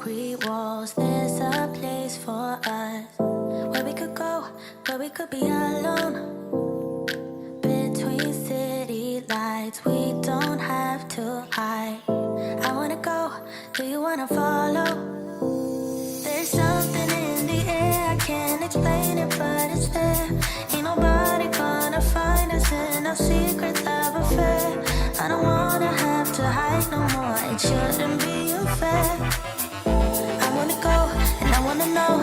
concrete walls. There's a place for us where we could go, where we could be alone. Between city lights, we don't have to hide. I wanna go, do you wanna follow? There's something in the air, I can't explain it, but it's there. Ain't nobody gonna find us in our secret love affair. I don't wanna have to hide no more, it shouldn't be unfair. I wanna go, and I wanna know,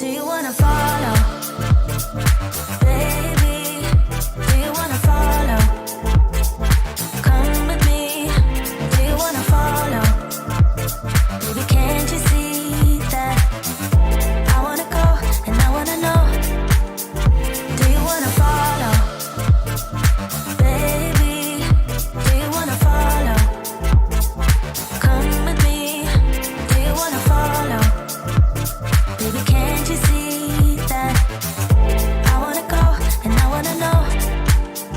do you wanna follow? Baby, do you wanna follow? Come with me, do you wanna follow? Baby, can't you see that? I wanna go, and I wanna know, do you wanna follow? Baby, do you wanna follow? Come with me, do you wanna follow? Baby, can't you see that? I wanna go, and I wanna know,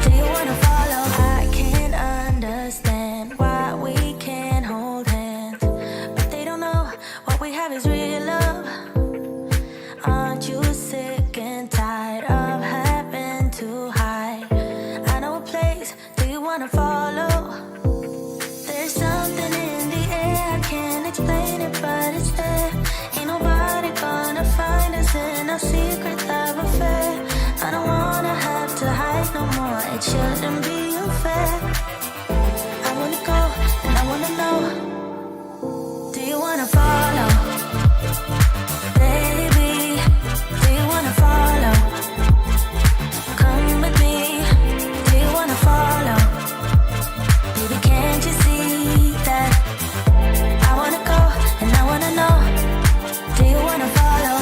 do you wanna follow? I can't understand why we can't hold hands, but they don't know what we have is real love. Aren't you sick and tired of having to hide? I know a place, do you wanna follow? There's something in the air, I can't explain it, but it's there. Ain't nobody gonna find us in our secret love affair. I don't wanna have to hide no more, it shouldn't be unfair. I wanna go, and I wanna know, do you wanna follow? Baby, do you wanna follow? Come with me, do you wanna follow? Baby, can't you see that? I wanna go, and I wanna know, do you wanna follow?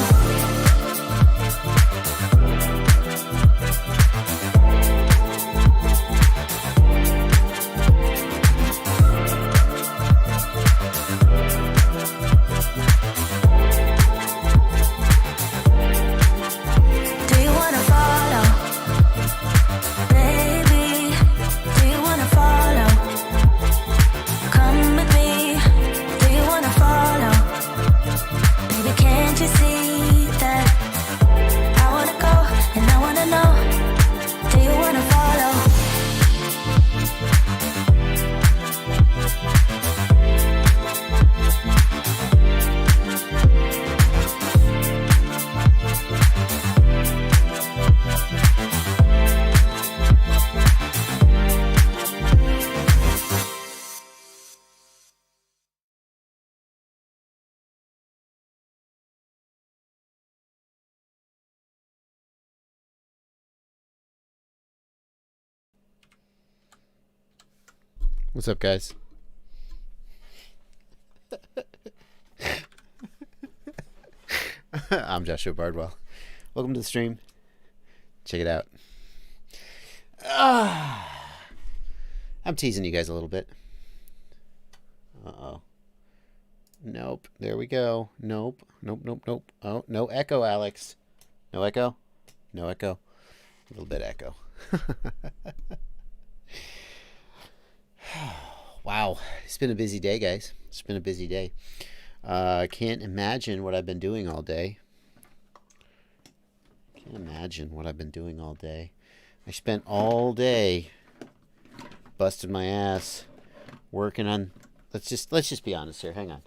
Do you wanna follow? Baby, do you wanna follow? Come with me, do you wanna follow? Baby, can't you see that? I wanna go, and I wanna know, do you wanna follow? What's up, guys? I'm Joshua Bardwell. Welcome to the stream. Check it out. I'm teasing you guys a little bit. Uh-oh. Nope. There we go. Nope. Nope, nope, nope. Oh, no echo, Alex. No echo? No echo. A little bit echo. Wow, it's been a busy day, guys. It's been a busy day. I can't imagine what I've been doing all day. Can't imagine what I've been doing all day. I spent all day busted my ass working on. Let's just be honest here. Hang on.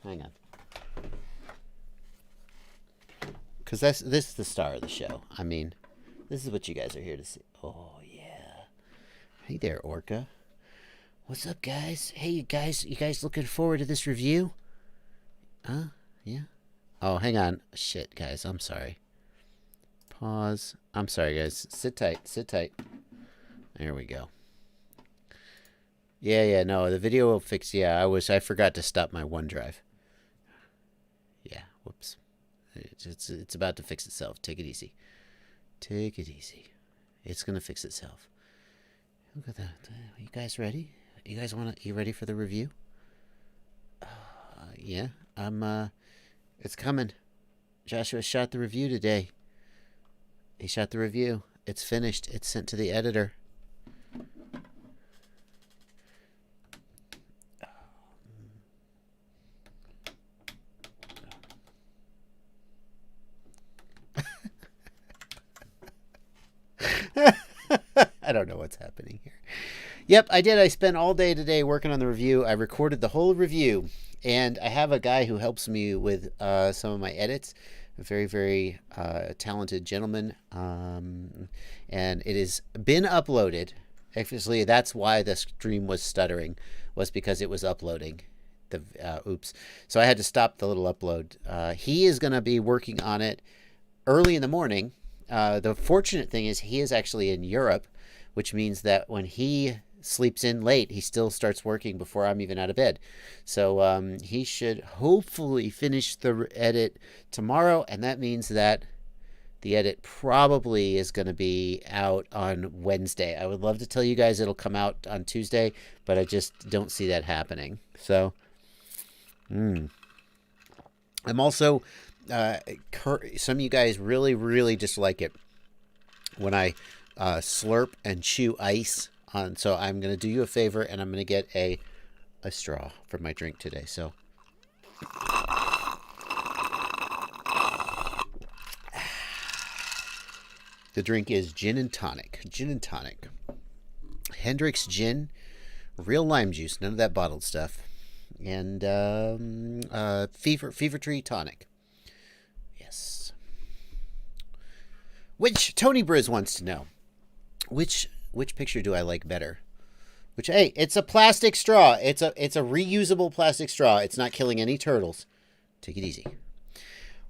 Because this is the star of the show. I mean, this is what you guys are here to see. Oh yeah. Hey there, Orca. What's up, guys? Hey, you guys looking forward to this review? Huh? Yeah? Oh, hang on. Shit, guys, I'm sorry. Pause. I'm sorry, guys. Sit tight. There we go. Yeah, no, the video will fix. Yeah, I forgot to stop my OneDrive. Yeah, whoops. It's about to fix itself. Take it easy. It's gonna fix itself. Look at that. You guys ready? You ready for the review? Yeah, it's coming. Joshua shot the review today. He shot the review. It's finished. It's sent to the editor. I don't know what's happening here. Yep, I did. I spent all day today working on the review. I recorded the whole review, and I have a guy who helps me with some of my edits. A very, very talented gentleman, and it has been uploaded. Actually, that's why the stream was stuttering, was because it was uploading. Oops. So I had to stop the little upload. He is going to be working on it early in the morning. The fortunate thing is he is actually in Europe, which means that when he sleeps in late, he still starts working before I'm even out of bed. So he should hopefully finish the edit tomorrow, and that means that the edit probably is going to be out on Wednesday. I would love to tell you guys it'll come out on Tuesday, but I just don't see that happening. So I'm also some of you guys really, really dislike it when I slurp and chew ice on. So I'm going to do you a favor, and I'm going to get a straw for my drink today. So the drink is gin and tonic. Gin and tonic. Hendrick's gin, real lime juice, none of that bottled stuff, and Fever Tree tonic. Yes. Which Tony Briz wants to know, which picture do I like better? Which, hey, it's a plastic straw. It's a reusable plastic straw. It's not killing any turtles. Take it easy.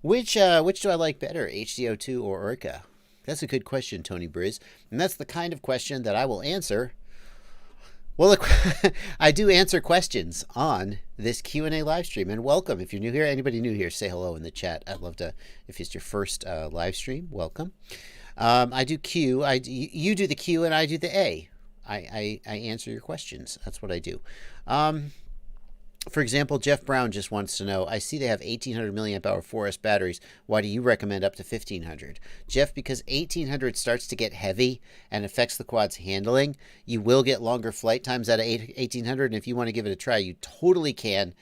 Which do I like better, HDO2 or Orca? That's a good question, Tony Briz. And that's the kind of question that I will answer. Well, look, I do answer questions on this Q&A live stream. And welcome. If you're new here, anybody new here, say hello in the chat. I'd love to, if it's your first live stream, welcome. I do Q. You do the Q and I do the A. I answer your questions. That's what I do. For example, Jeff Brown just wants to know, I see they have 1800 milliamp hour 4S batteries. Why do you recommend up to 1500? Jeff, because 1800 starts to get heavy and affects the quad's handling. You will get longer flight times out of 1800. And if you want to give it a try, you totally can.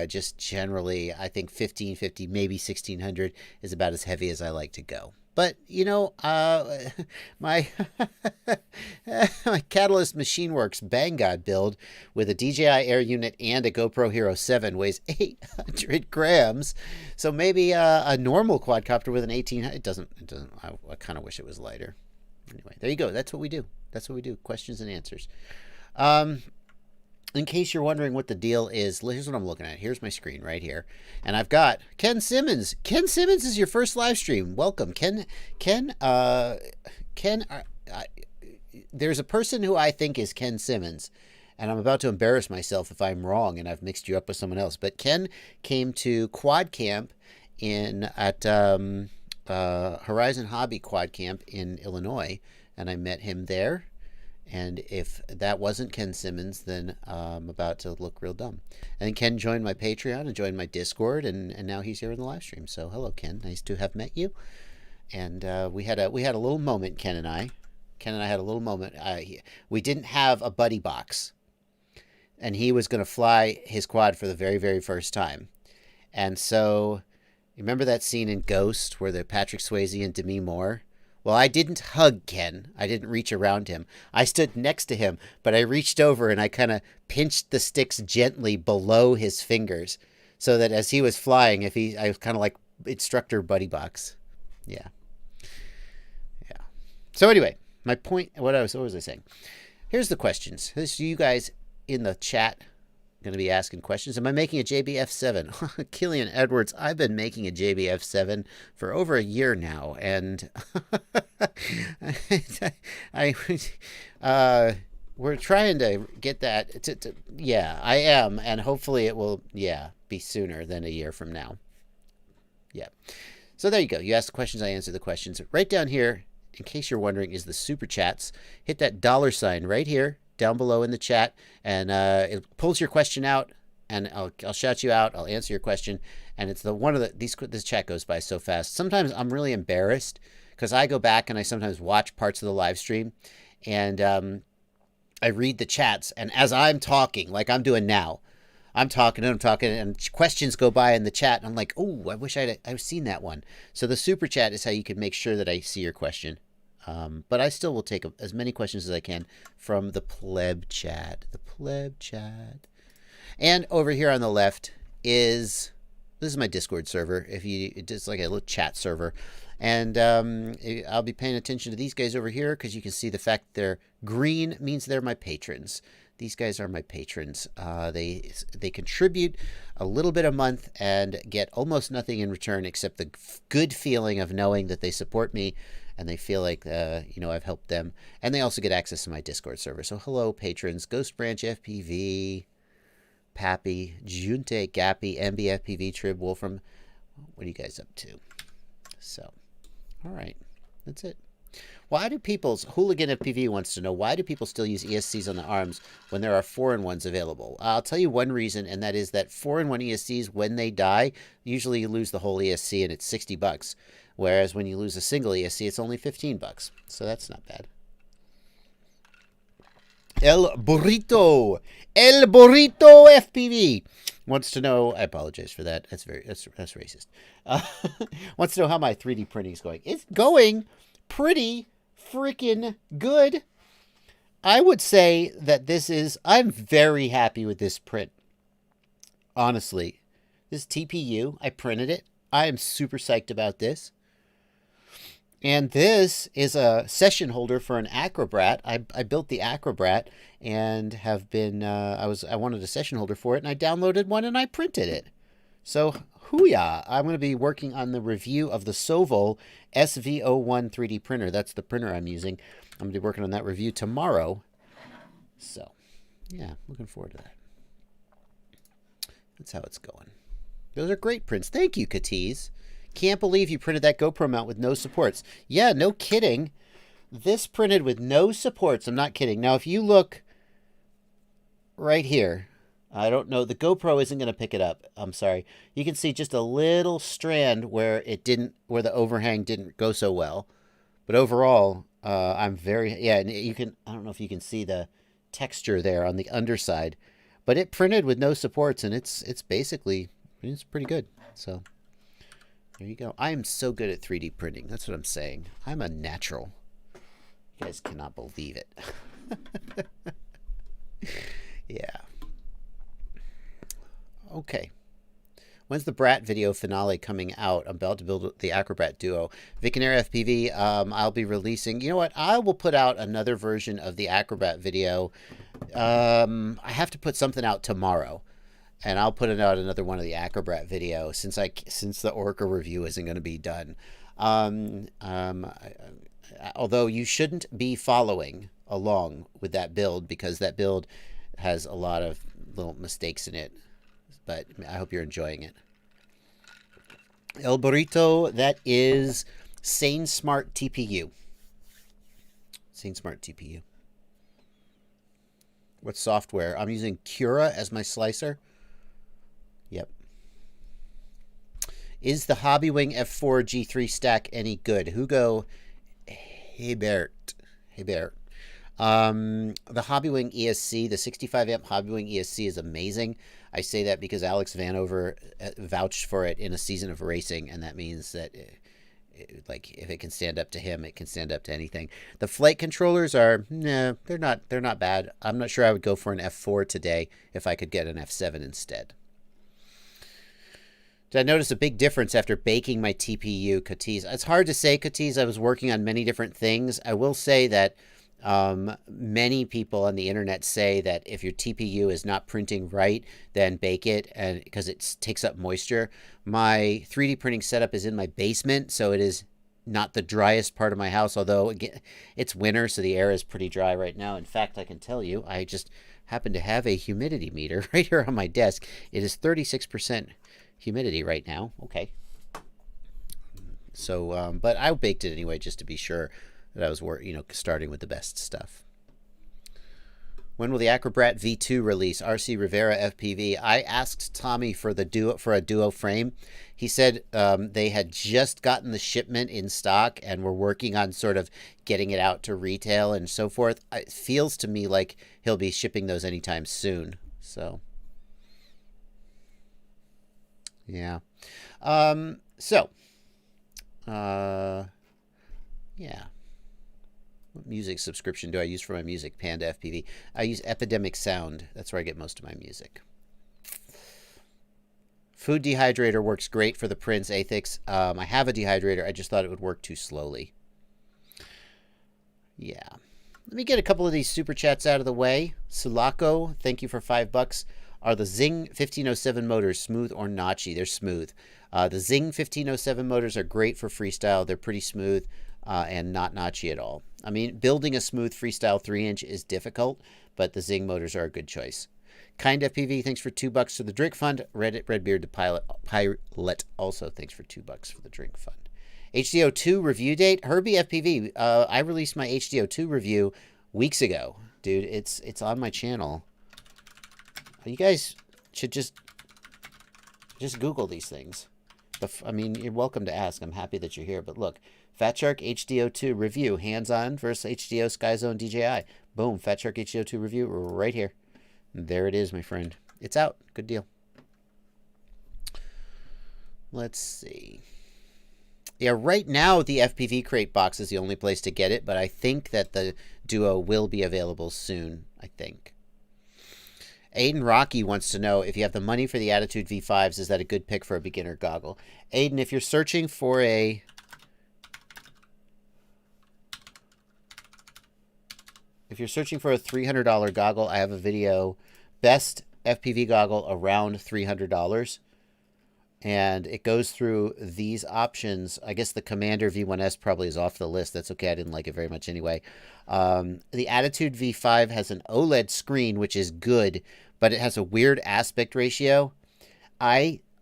Just generally, I think 1550, maybe 1600 is about as heavy as I like to go. But, you know, my Catalyst Machine Works Bang God build with a DJI Air unit and a GoPro Hero 7 weighs 800 grams. So maybe a normal quadcopter with an 1800, it doesn't, I kind of wish it was lighter. Anyway, there you go. That's what we do. Questions and answers. In case you're wondering what the deal is, here's what I'm looking at. Here's my screen right here. And I've got Ken Simmons. Ken Simmons is your first live stream. Welcome. Ken, there's a person who I think is Ken Simmons, and I'm about to embarrass myself if I'm wrong and I've mixed you up with someone else. But Ken came to Quad Camp at Horizon Hobby Quad Camp in Illinois, and I met him there. And if that wasn't Ken Simmons, then I'm about to look real dumb. And Ken joined my Patreon and joined my Discord, and now he's here in the live stream. So hello, Ken. Nice to have met you. And we had a little moment, Ken and I. Ken and I had a little moment. We didn't have a buddy box, and he was going to fly his quad for the very, very first time. And so, you remember that scene in Ghost where the Patrick Swayze and Demi Moore? Well, I didn't hug Ken. I didn't reach around him. I stood next to him, but I reached over and I kind of pinched the sticks gently below his fingers so that as he was flying, I was kind of like instructor buddy box. Yeah. So anyway, my point, what was I saying? Here's the questions. This is you guys in the chat going to be asking questions. Am I making a JBF7? Killian Edwards, I've been making a JBF7 for over a year now, and we're trying to get that yeah, I am, and hopefully it will, be sooner than a year from now. Yeah. So there you go. You ask the questions, I answer the questions. Right down here, in case you're wondering, is the super chats. Hit that $ right here, down below in the chat, and it pulls your question out, and I'll shout you out. I'll answer your question, and it's this chat goes by so fast. Sometimes I'm really embarrassed because I go back and I sometimes watch parts of the live stream, and I read the chats, and as I'm talking, like I'm doing now, I'm talking, and questions go by in the chat, and I'm like, oh, I wish I've seen that one. So the super chat is how you can make sure that I see your question. But I still will take as many questions as I can from the pleb chat. The pleb chat. And over here on the left is, this is my Discord server. It's like a little chat server. And I'll be paying attention to these guys over here because you can see the fact they're green means they're my patrons. These guys are my patrons. They contribute a little bit a month and get almost nothing in return except the good feeling of knowing that they support me and they feel like I've helped them. And they also get access to my Discord server. So hello, patrons. Ghost Branch FPV, Pappy, Junte, Gappy, MBFPV, Trib, Wolfram. What are you guys up to? So, all right. That's it. Why do people's Hooligan FPV wants to know, why do people still use ESCs on the arms when there are 4-in-1s available? I'll tell you one reason, and that is that 4-in-1 ESCs, when they die, usually you lose the whole ESC and it's $60. Whereas when you lose a single ESC, it's only $15. So that's not bad. El Burrito FPV wants to know. I apologize for that. That's racist. Wants to know how my 3D printing is going. It's going pretty freaking good. I would say that I'm very happy with this print. Honestly, this TPU, I printed it. I am super psyched about this. And this is a session holder for an Acrobrat. I built the Acrobrat and have been, I wanted a session holder for it, and I downloaded one and I printed it. So, hooyah! I'm going to be working on the review of the Sovol SV01 3D printer. That's the printer I'm using. I'm going to be working on that review tomorrow. So, yeah, looking forward to that. That's how it's going. Those are great prints. Thank you, Katiz. Can't believe you printed that GoPro mount with no supports. Yeah, no kidding. This printed with no supports. I'm not kidding. Now, if you look right here, I don't know. The GoPro isn't going to pick it up. I'm sorry. You can see just a little strand where where the overhang didn't go so well. But overall, I'm very, yeah, and I don't know if you can see the texture there on the underside, but it printed with no supports, and it's basically, it's pretty good. So there you go. I am so good at 3D printing. That's what I'm saying. I'm a natural. You guys cannot believe it. Yeah. Okay. When's the Brat video finale coming out? I'm about to build the Acrobat Duo. Vicanair FPV, I'll be releasing. You know what? I will put out another version of the Acrobat video. I have to put something out tomorrow. And I'll put out another one of the Acrobat video since the Orca review isn't going to be done. Although you shouldn't be following along with that build because that build has a lot of little mistakes in it. But I hope you're enjoying it. El Burrito, that is Sane Smart TPU. Sane Smart TPU. What software? I'm using Cura as my slicer. Yep. Is the Hobbywing F4 G3 stack any good? Hugo Hebert. The Hobbywing ESC, the 65 amp Hobbywing ESC is amazing. I say that because Alex Vanover vouched for it in a season of racing, and that means that like if it can stand up to him, it can stand up to anything. The flight controllers are they're not bad. I'm not sure I would go for an F4 today if I could get an F7 instead. Did I notice a big difference after baking my TPU, Katiz? It's hard to say, Katiz. I was working on many different things. I will say that many people on the internet say that if your TPU is not printing right, then bake it, and because it takes up moisture. My 3D printing setup is in my basement, so it is not the driest part of my house, although again, it's winter, so the air is pretty dry right now. In fact, I can tell you, I just happen to have a humidity meter right here on my desk. It is 36% humidity right now. Okay. So, but I baked it anyway, just to be sure that I was, starting with the best stuff. When will the Acrobrat V2 release? RC Rivera FPV. I asked Tommy for a duo frame. He said they had just gotten the shipment in stock and were working on sort of getting it out to retail and so forth. It feels to me like he'll be shipping those anytime soon. So, yeah. Yeah. music subscription do I use for my music? Panda FPV. I use Epidemic Sound. That's where I get most of my music. Food dehydrator works great for the Prince Athix. I have a dehydrator. I just thought it would work too slowly. Yeah. Let me get a couple of these super chats out of the way. Sulaco, thank you for $5. Are the Zing 1507 motors smooth or notchy? They're smooth. The Zing 1507 motors are great for freestyle. They're pretty smooth and not notchy at all. I mean, building a smooth freestyle 3-inch is difficult, but the Zing motors are a good choice. Kind FPV, thanks for $2 for the drink fund. Reddit Redbeard the Pilot also thanks for $2 for the drink fund. HDO2 review date. Herbie FPV. I released my HDO2 review weeks ago, dude. It's on my channel. You guys should just Google these things. I mean, you're welcome to ask. I'm happy that you're here. But look, Fat Shark HDO2 review, hands-on versus HDO Skyzone DJI. Boom, Fat Shark HDO2 review right here. There it is, my friend. It's out. Good deal. Let's see. Yeah, right now the FPV Crate box is the only place to get it, but I think that the Duo will be available soon, I think. Aiden Rocky wants to know if you have the money for the Attitude V5s, is that a good pick for a beginner goggle? Aiden, if you're searching for a... $300 goggle, I have a video, best FPV goggle around $300. And it goes through these options. I guess the Commander V1S probably is off the list. That's okay. I didn't like it very much anyway. The Attitude V5 has an OLED screen, which is good, but it has a weird aspect ratio.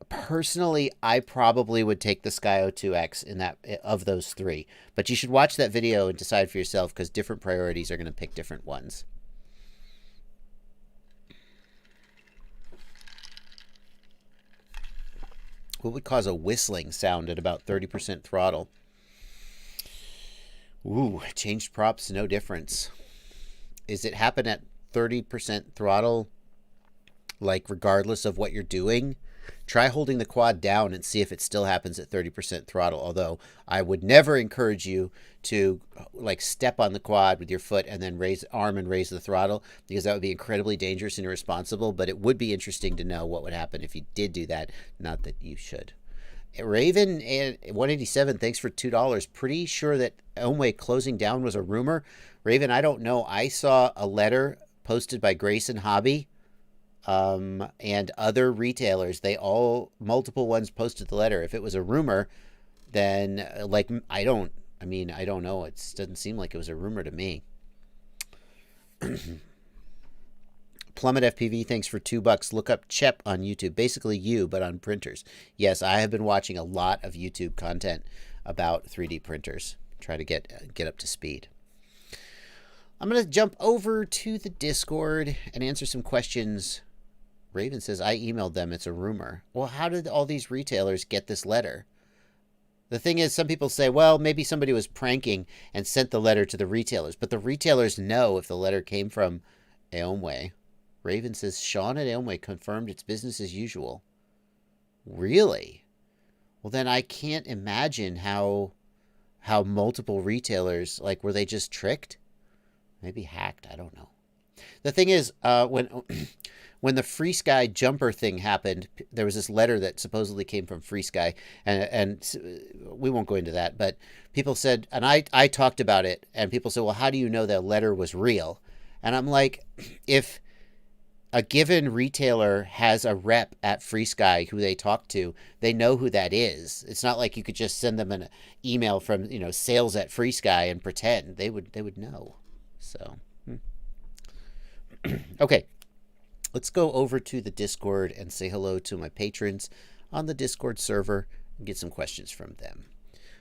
Personally, I probably would take the Skyo 2X in that of those three. But you should watch that video and decide for yourself, because different priorities are going to pick different ones. What would cause a whistling sound at about 30% throttle? Ooh, changed props, no difference. Is it happen at 30% throttle, like regardless of what you're doing? Try holding the quad down and see if it still happens at 30% throttle. Although I would never encourage you to like step on the quad with your foot and then raise arm and raise the throttle, because that would be incredibly dangerous and irresponsible. But it would be interesting to know what would happen if you did do that. Not that you should. Raven 187, thanks for $2. Pretty sure that Elmway closing down was a rumor. Raven, I don't know. I saw a letter posted by Grayson Hobby and other retailers. Multiple ones posted the letter. If it was a rumor, then I don't know. It doesn't seem like it was a rumor to me. Plummet FPV, thanks for $2. Look up Chep on YouTube. Basically you, but on printers. Yes, I have been watching a lot of YouTube content about 3D printers. Try to get up to speed. I'm going to jump over to the Discord and answer some questions. Raven says, I emailed them. It's a rumor. Well, how did all these retailers get this letter? The thing is, some people say, well, maybe somebody was pranking and sent the letter to the retailers. But the retailers know if the letter came from Aomway. Raven says, Sean at Aomway confirmed it's business as usual. Really? Well, then I can't imagine how multiple retailers, were they just tricked? Maybe hacked. I don't know. The thing is, when the Free Sky jumper thing happened, there was this letter that supposedly came from Free Sky, and we won't go into that, but people said, and I talked about it, and people said, well, how do you know that letter was real? And I'm like, if a given retailer has a rep at Free Sky who they talk to, they know who that is. It's not like you could just send them an email from, sales at Free Sky and pretend. They would know. So, okay. Let's go over to the Discord and say hello to my patrons on the Discord server and get some questions from them.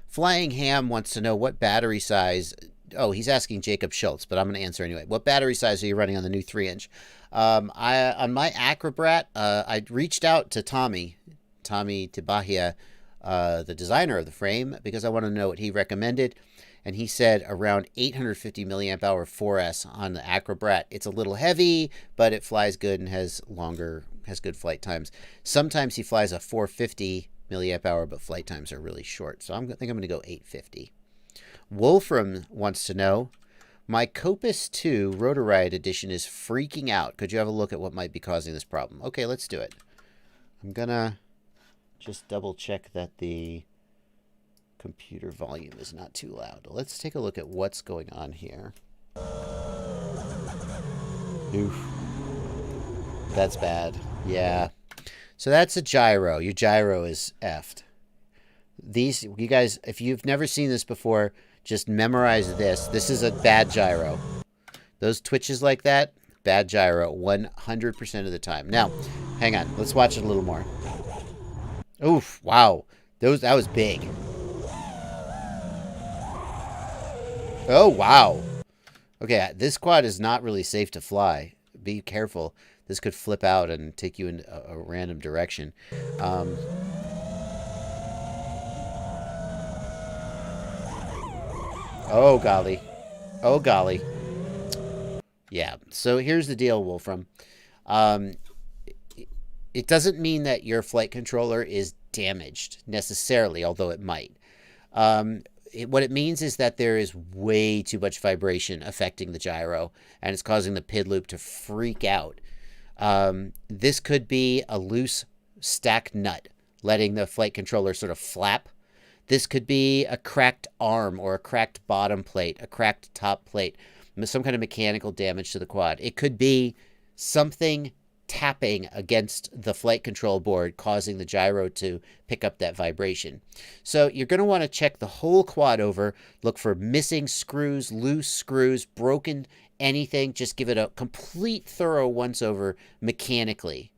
Flying Ham wants to know what battery size... Oh, he's asking Jacob Schultz, but I'm going to answer anyway. What battery size are you running on the new 3-inch? On my Acrobrat, I reached out to Tommy Tibahia, the designer of the frame, because I want to know what he recommended. And he said around 850 milliamp hour 4S on the Acrobrat. It's a little heavy, but it flies good and has good flight times. Sometimes he flies a 450 milliamp hour, but flight times are really short. So I think I'm going to go 850. Wolfram wants to know, My Copus 2 Rotor Riot Edition is freaking out. Could you have a look at what might be causing this problem? Okay, let's do it. I'm gonna just double check that the computer volume is not too loud. Let's take a look at what's going on here. Oof. That's bad. Yeah. So that's a gyro. Your gyro is effed. These, you guys, if you've never seen this before, just memorize this. This is a bad gyro. Those twitches like that, bad gyro 100% of the time. Now, hang on. Let's watch it a little more. Oof, wow. That was big. Oh, wow. Okay, this quad is not really safe to fly. Be careful. This could flip out and take you in a random direction. Oh, golly. Oh, golly. Yeah, so here's the deal, Wolfram. It doesn't mean that your flight controller is damaged, necessarily, although it might. What it means is that there is way too much vibration affecting the gyro, and it's causing the PID loop to freak out. This could be a loose stack nut, letting the flight controller sort of flap. This could be a cracked arm or a cracked bottom plate, a cracked top plate, some kind of mechanical damage to the quad. It could be something tapping against the flight control board, causing the gyro to pick up that vibration. So you're going to want to check the whole quad over, look for missing screws, loose screws, broken anything. Just give it a complete thorough once over mechanically.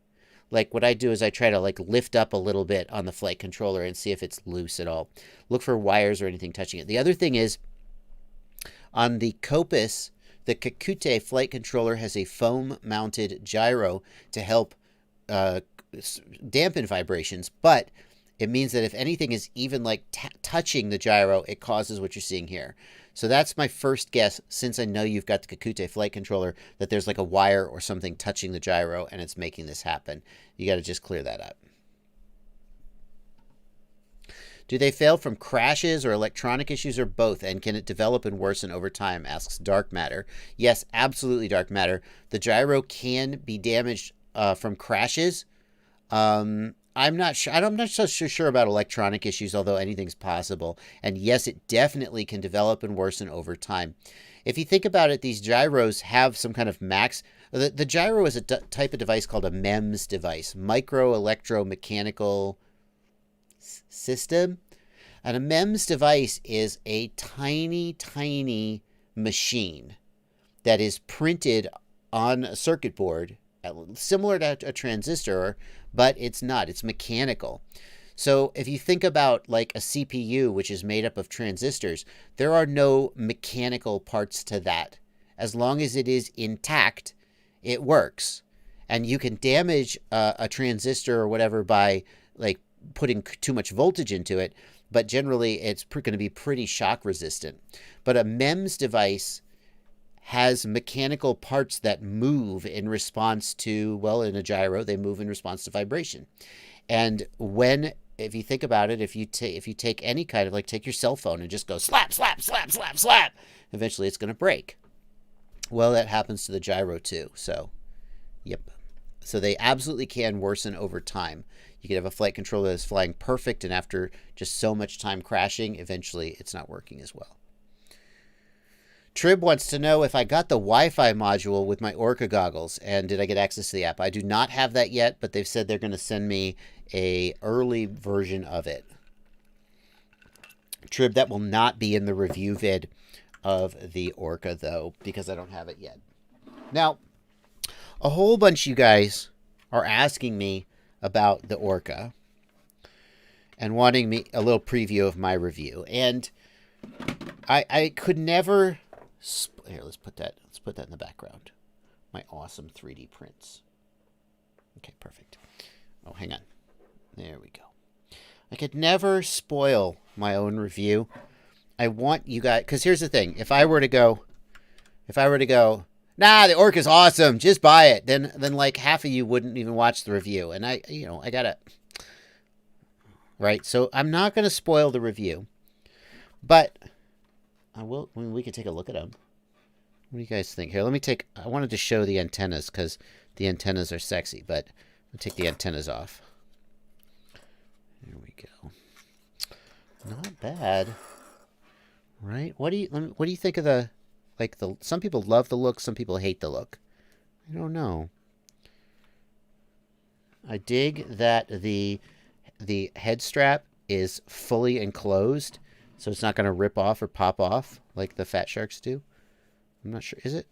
Like what I do is I try to like lift up a little bit on the flight controller and see if it's loose at all. Look for wires or anything touching it. The other thing is on the Copus, the Kakute flight controller has a foam-mounted gyro to help dampen vibrations, but it means that if anything is even like touching the gyro, it causes what you're seeing here. So that's my first guess, since I know you've got the Kakute flight controller, that there's like a wire or something touching the gyro and it's making this happen. You got to just clear that up. Do they fail from crashes or electronic issues or both? And can it develop and worsen over time? Asks Dark Matter. Yes, absolutely, Dark Matter. The gyro can be damaged from crashes. I'm not sure. I'm not so sure about electronic issues, although anything's possible. And yes, it definitely can develop and worsen over time. If you think about it, these gyros have some kind of max. The gyro is a type of device called a MEMS device, micro electromechanical system. And a MEMS device is a tiny, tiny machine that is printed on a circuit board, similar to a transistor, but it's not. It's mechanical. So if you think about like a CPU, which is made up of transistors, there are no mechanical parts to that. As long as it is intact, it works. And you can damage a transistor or whatever by like putting too much voltage into it, but generally it's going to be pretty shock resistant. But a MEMS device has mechanical parts that move in response to, well, in a gyro, they move in response to vibration. And if you think about it, if you take any kind of, like, take your cell phone and just go slap, slap, slap, slap, slap, eventually it's going to break. Well, that happens to the gyro too. So, yep. So they absolutely can worsen over time. You could have a flight controller that's flying perfect, and after just so much time crashing, eventually it's not working as well. Trib wants to know if I got the Wi-Fi module with my Orca goggles, and did I get access to the app? I do not have that yet, but they've said they're going to send me a early version of it. Trib, that will not be in the review vid of the Orca, though, because I don't have it yet. Now, a whole bunch of you guys are asking me about the Orca and wanting me a little preview of my review, and I could never. Here, let's put that in the background. My awesome 3D prints. Okay, perfect. Oh, hang on. There we go. I could never spoil my own review. I want you guys, because here's the thing. If I were to go, nah, the Orca's awesome, just buy it, then like half of you wouldn't even watch the review. And I gotta, right? So I'm not going to spoil the review, but I will. I mean, we can take a look at them. What do you guys think? Here, let me take... I wanted to show the antennas because the antennas are sexy, but I'll take the antennas off. There we go. Not bad. Right? What do you think of the... Like, some people love the look, some people hate the look. I don't know. I dig that the head strap is fully enclosed, so it's not going to rip off or pop off like the Fat Sharks do. I'm not sure. Is it?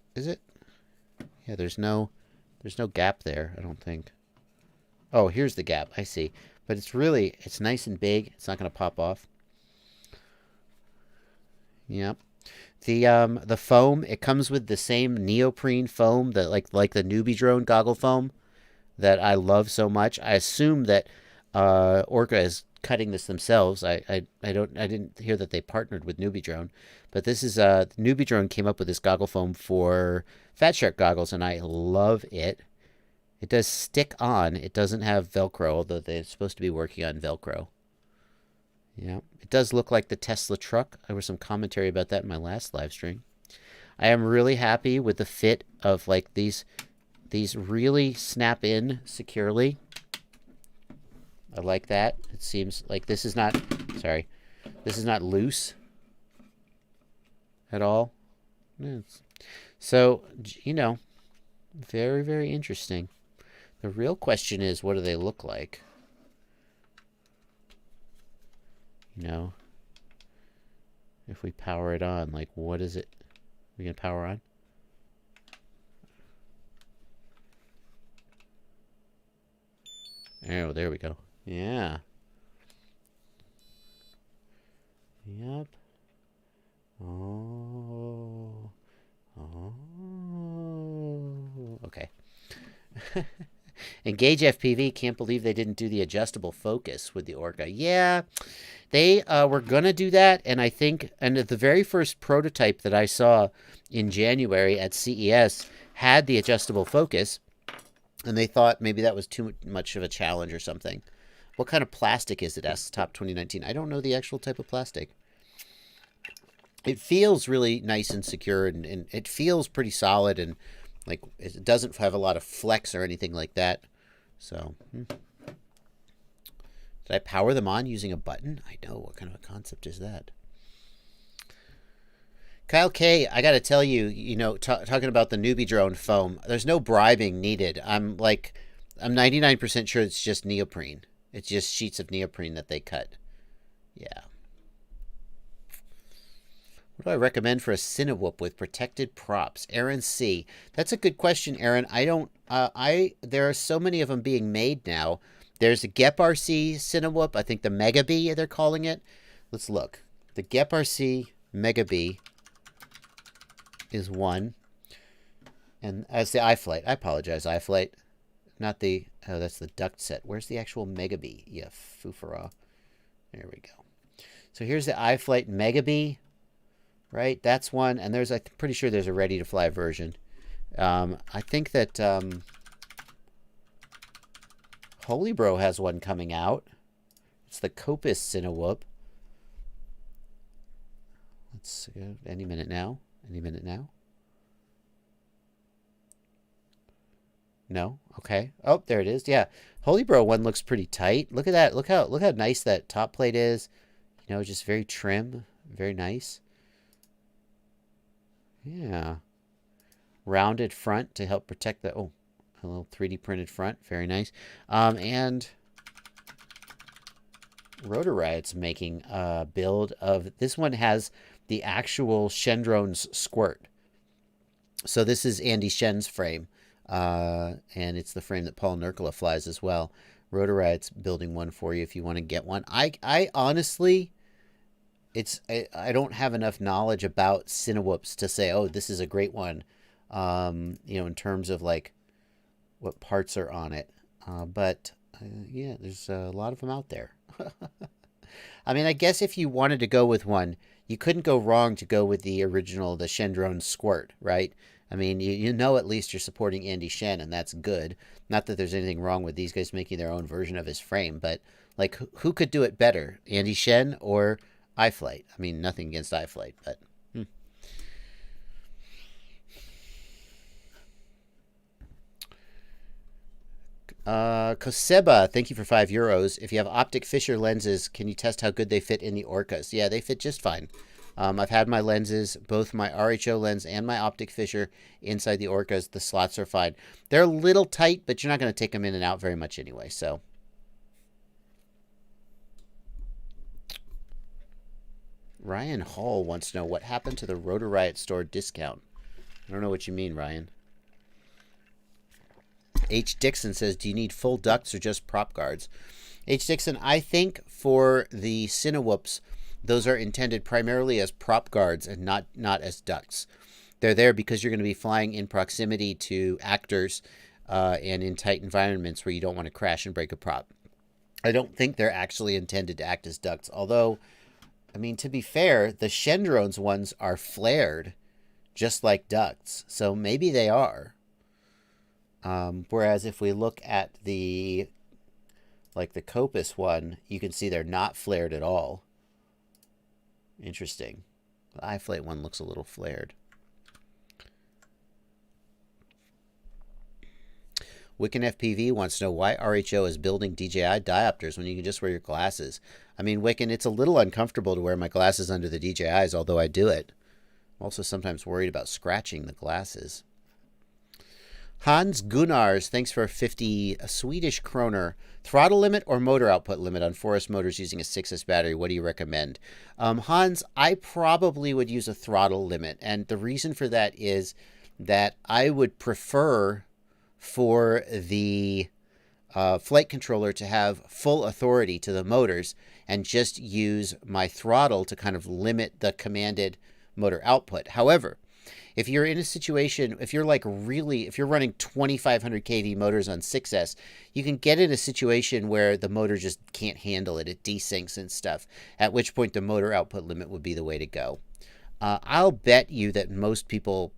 Yeah, there's no gap there, I don't think. Oh, here's the gap. I see. But it's nice and big. It's not going to pop off. Yep. The foam, it comes with the same neoprene foam that like the Newbie drone goggle foam that I love so much. I assume that Orca is cutting this themselves. I didn't hear that they partnered with Newbie drone, but this is Newbie drone came up with this goggle foam for Fat Shark goggles, and I love it. It does stick on. It doesn't have Velcro, although they're supposed to be working on Velcro. Yeah, it does look like the Tesla truck. There was some commentary about that in my last live stream. I am really happy with the fit of like these really snap in securely. I like that. It seems like this is not loose at all. So, you know, very, very interesting. The real question is, what do they look like? You know, if we power it on, like, what is it? We gonna power on? Oh, there we go. Yeah. Yep. Oh. Okay. Engage FPV can't believe they didn't do the adjustable focus with the Orca. Yeah, they were going to do that, and I think, and the very first prototype that I saw in January at CES had the adjustable focus, and they thought maybe that was too much of a challenge or something. What kind of plastic is it, asks Top 2019? I don't know the actual type of plastic. It feels really nice and secure, and it feels pretty solid, and like it doesn't have a lot of flex or anything like that. So, did I power them on using a button? I know. What kind of a concept is that? Kyle K, I got to tell you, you know, talking about the Newbie drone foam, there's no bribing needed. I'm 99% sure it's just neoprene. It's just sheets of neoprene that they cut. Yeah. What do I recommend for a Cinewhoop with protected props? Aaron C. That's a good question, Aaron. There are so many of them being made now. There's a Gep RC Cinewhoop. I think the Mega Bee, they're calling it. Let's look. The Gep RC Mega Bee is one. And as the iFlight. I apologize, iFlight. Not the... Oh, that's the duct set. Where's the actual Mega Bee? Yeah, foofara. There we go. So here's the iFlight Mega Bee. Right, that's one, and I'm pretty sure there's a ready-to-fly version. I think that Holy Bro has one coming out. It's the Copus Cinewhoop. Let's go any minute now. Any minute now. No, okay. Oh, there it is. Yeah, Holy Bro one looks pretty tight. Look at that. Look how nice that top plate is. You know, just very trim, very nice. Yeah. Rounded front to help protect the... Oh, a little 3D printed front. Very nice. And Rotor Riot's making a build of... This one has the actual Shendrone's squirt. So this is Andy Shen's frame. And it's the frame that Paul Nurkala flies as well. Rotor Riot's building one for you if you want to get one. I honestly... I don't have enough knowledge about Cinewhoops to say, oh, this is a great one, you know, in terms of like what parts are on it. But yeah, there's a lot of them out there. I mean, I guess if you wanted to go with one, you couldn't go wrong to go with the original, the Shendrone Squirt, right? I mean, you know, at least you're supporting Andy Shen, and that's good. Not that there's anything wrong with these guys making their own version of his frame, but like, who could do it better, Andy Shen or iFlight? I mean, nothing against iFlight, but Koseba, thank you for €5. If you have optic Fisher lenses, can you test how good they fit in the Orcas? Yeah, they fit just fine. I've had my lenses, both my RHO lens and my optic Fisher, inside the Orcas. The slots are fine. They're a little tight, but you're not going to take them in and out very much anyway. So, Ryan Hall wants to know what happened to the Rotor Riot store discount. I don't know what you mean, Ryan. H. Dixon says, do you need full ducts or just prop guards? H. Dixon, I think for the Cinewhoops, those are intended primarily as prop guards and not as ducts. They're there because you're going to be flying in proximity to actors and in tight environments where you don't want to crash and break a prop. I don't think they're actually intended to act as ducts. Although, I mean, to be fair, the Shendrone's ones are flared just like ducts. So maybe they are. Whereas if we look at the Copus one, you can see they're not flared at all. Interesting. The iFlight one looks a little flared. Wiccan FPV wants to know why RHO is building DJI diopters when you can just wear your glasses. I mean, Wiccan, it's a little uncomfortable to wear my glasses under the DJIs, although I do it. I'm also sometimes worried about scratching the glasses. Hans Gunnars, thanks for 50 Swedish kroner. Throttle limit or motor output limit on Forest motors using a 6S battery? What do you recommend? Hans, I probably would use a throttle limit. And the reason for that is that I would prefer for the flight controller to have full authority to the motors and just use my throttle to kind of limit the commanded motor output. However, if you're in a situation, if you're running 2500 kV motors on 6S, you can get in a situation where the motor just can't handle it. It desyncs and stuff, at which point the motor output limit would be the way to go. I'll bet you that most people,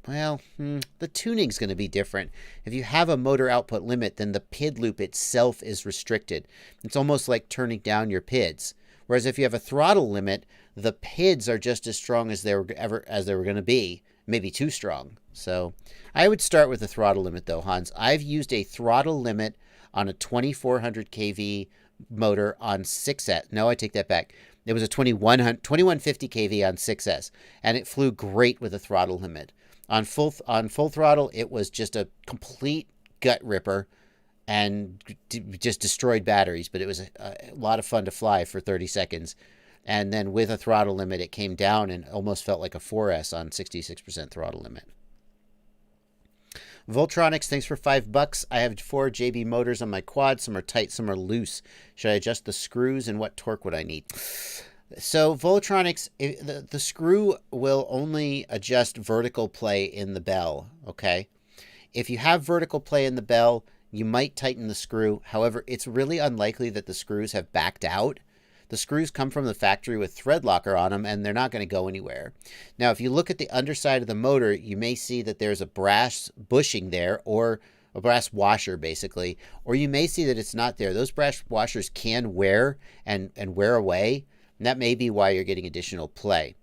well, the tuning's going to be different. If you have a motor output limit, then the PID loop itself is restricted. It's almost like turning down your PIDs. Whereas if you have a throttle limit, the PIDs are just as strong as they were going to be. Maybe too strong. So I would start with the throttle limit though, Hans. I've used a throttle limit on a 2400 kV motor on 6S. No, I take that back. It was a 2150 kV on 6S, and it flew great with a throttle limit. On full throttle, it was just a complete gut ripper and just destroyed batteries, but it was a lot of fun to fly for 30 seconds. And then with a throttle limit, it came down and almost felt like a 4S on 66% throttle limit. Voltronics, thanks for $5. I have 4 JB motors on my quad. Some are tight, some are loose. Should I adjust the screws, and what torque would I need? So Voltronics, the screw will only adjust vertical play in the bell, okay? If you have vertical play in the bell, you might tighten the screw. However, it's really unlikely that the screws have backed out. The screws come from the factory with thread locker on them, and they're not going to go anywhere. Now, if you look at the underside of the motor, you may see that there's a brass bushing there, or a brass washer, basically. Or you may see that it's not there. Those brass washers can wear and wear away, and that may be why you're getting additional play.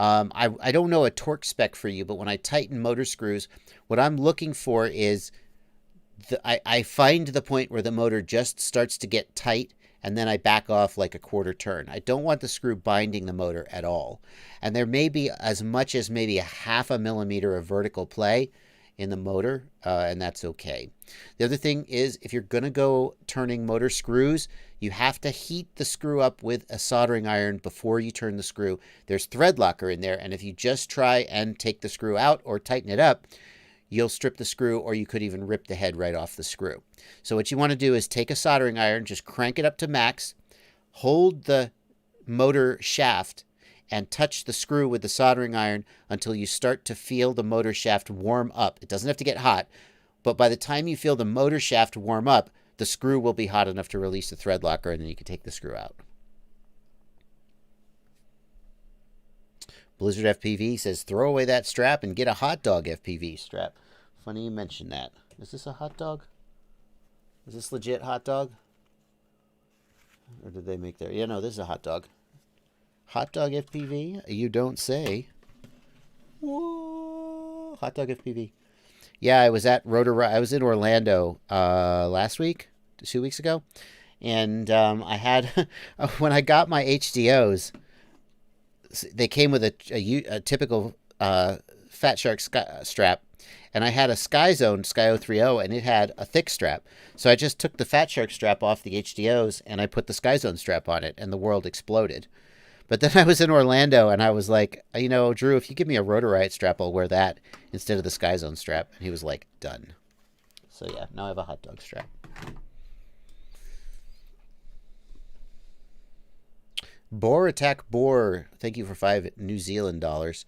I don't know a torque spec for you, but when I tighten motor screws, what I'm looking for is I find the point where the motor just starts to get tight, and then I back off like a quarter turn. I don't want the screw binding the motor at all. And there may be as much as maybe a 0.5 millimeter of vertical play in the motor, and that's okay. The other thing is, if you're going to go turning motor screws, you have to heat the screw up with a soldering iron before you turn the screw. There's thread locker in there, and if you just try and take the screw out or tighten it up, you'll strip the screw, or you could even rip the head right off the screw. So what you want to do is take a soldering iron, just crank it up to max, hold the motor shaft, and touch the screw with the soldering iron until you start to feel the motor shaft warm up. It doesn't have to get hot, but by the time you feel the motor shaft warm up, the screw will be hot enough to release the thread locker, and then you can take the screw out. Blizzard FPV says, throw away that strap and get a hot dog FPV strap. Funny you mentioned that. Is this a hot dog? Is this legit hot dog? Or did they make their... Yeah, no, this is a hot dog. Hot dog FPV? You don't say. Whoa. Hot dog FPV. Yeah, I was at I was in Orlando last week, 2 weeks ago, and I had when I got my HDOs, they came with a typical Fat Shark strap, and I had a Sky Zone Sky 030, and it had a thick strap. So I just took the Fat Shark strap off the HDOs, and I put the Sky Zone strap on it, and the world exploded. But then I was in Orlando, and I was like, Drew, if you give me a Rotorite strap, I'll wear that instead of the Sky Zone strap. And he was like, done. So yeah, now I have a hot dog strap. Boar Attack Boar, thank you for $5 New Zealand dollars.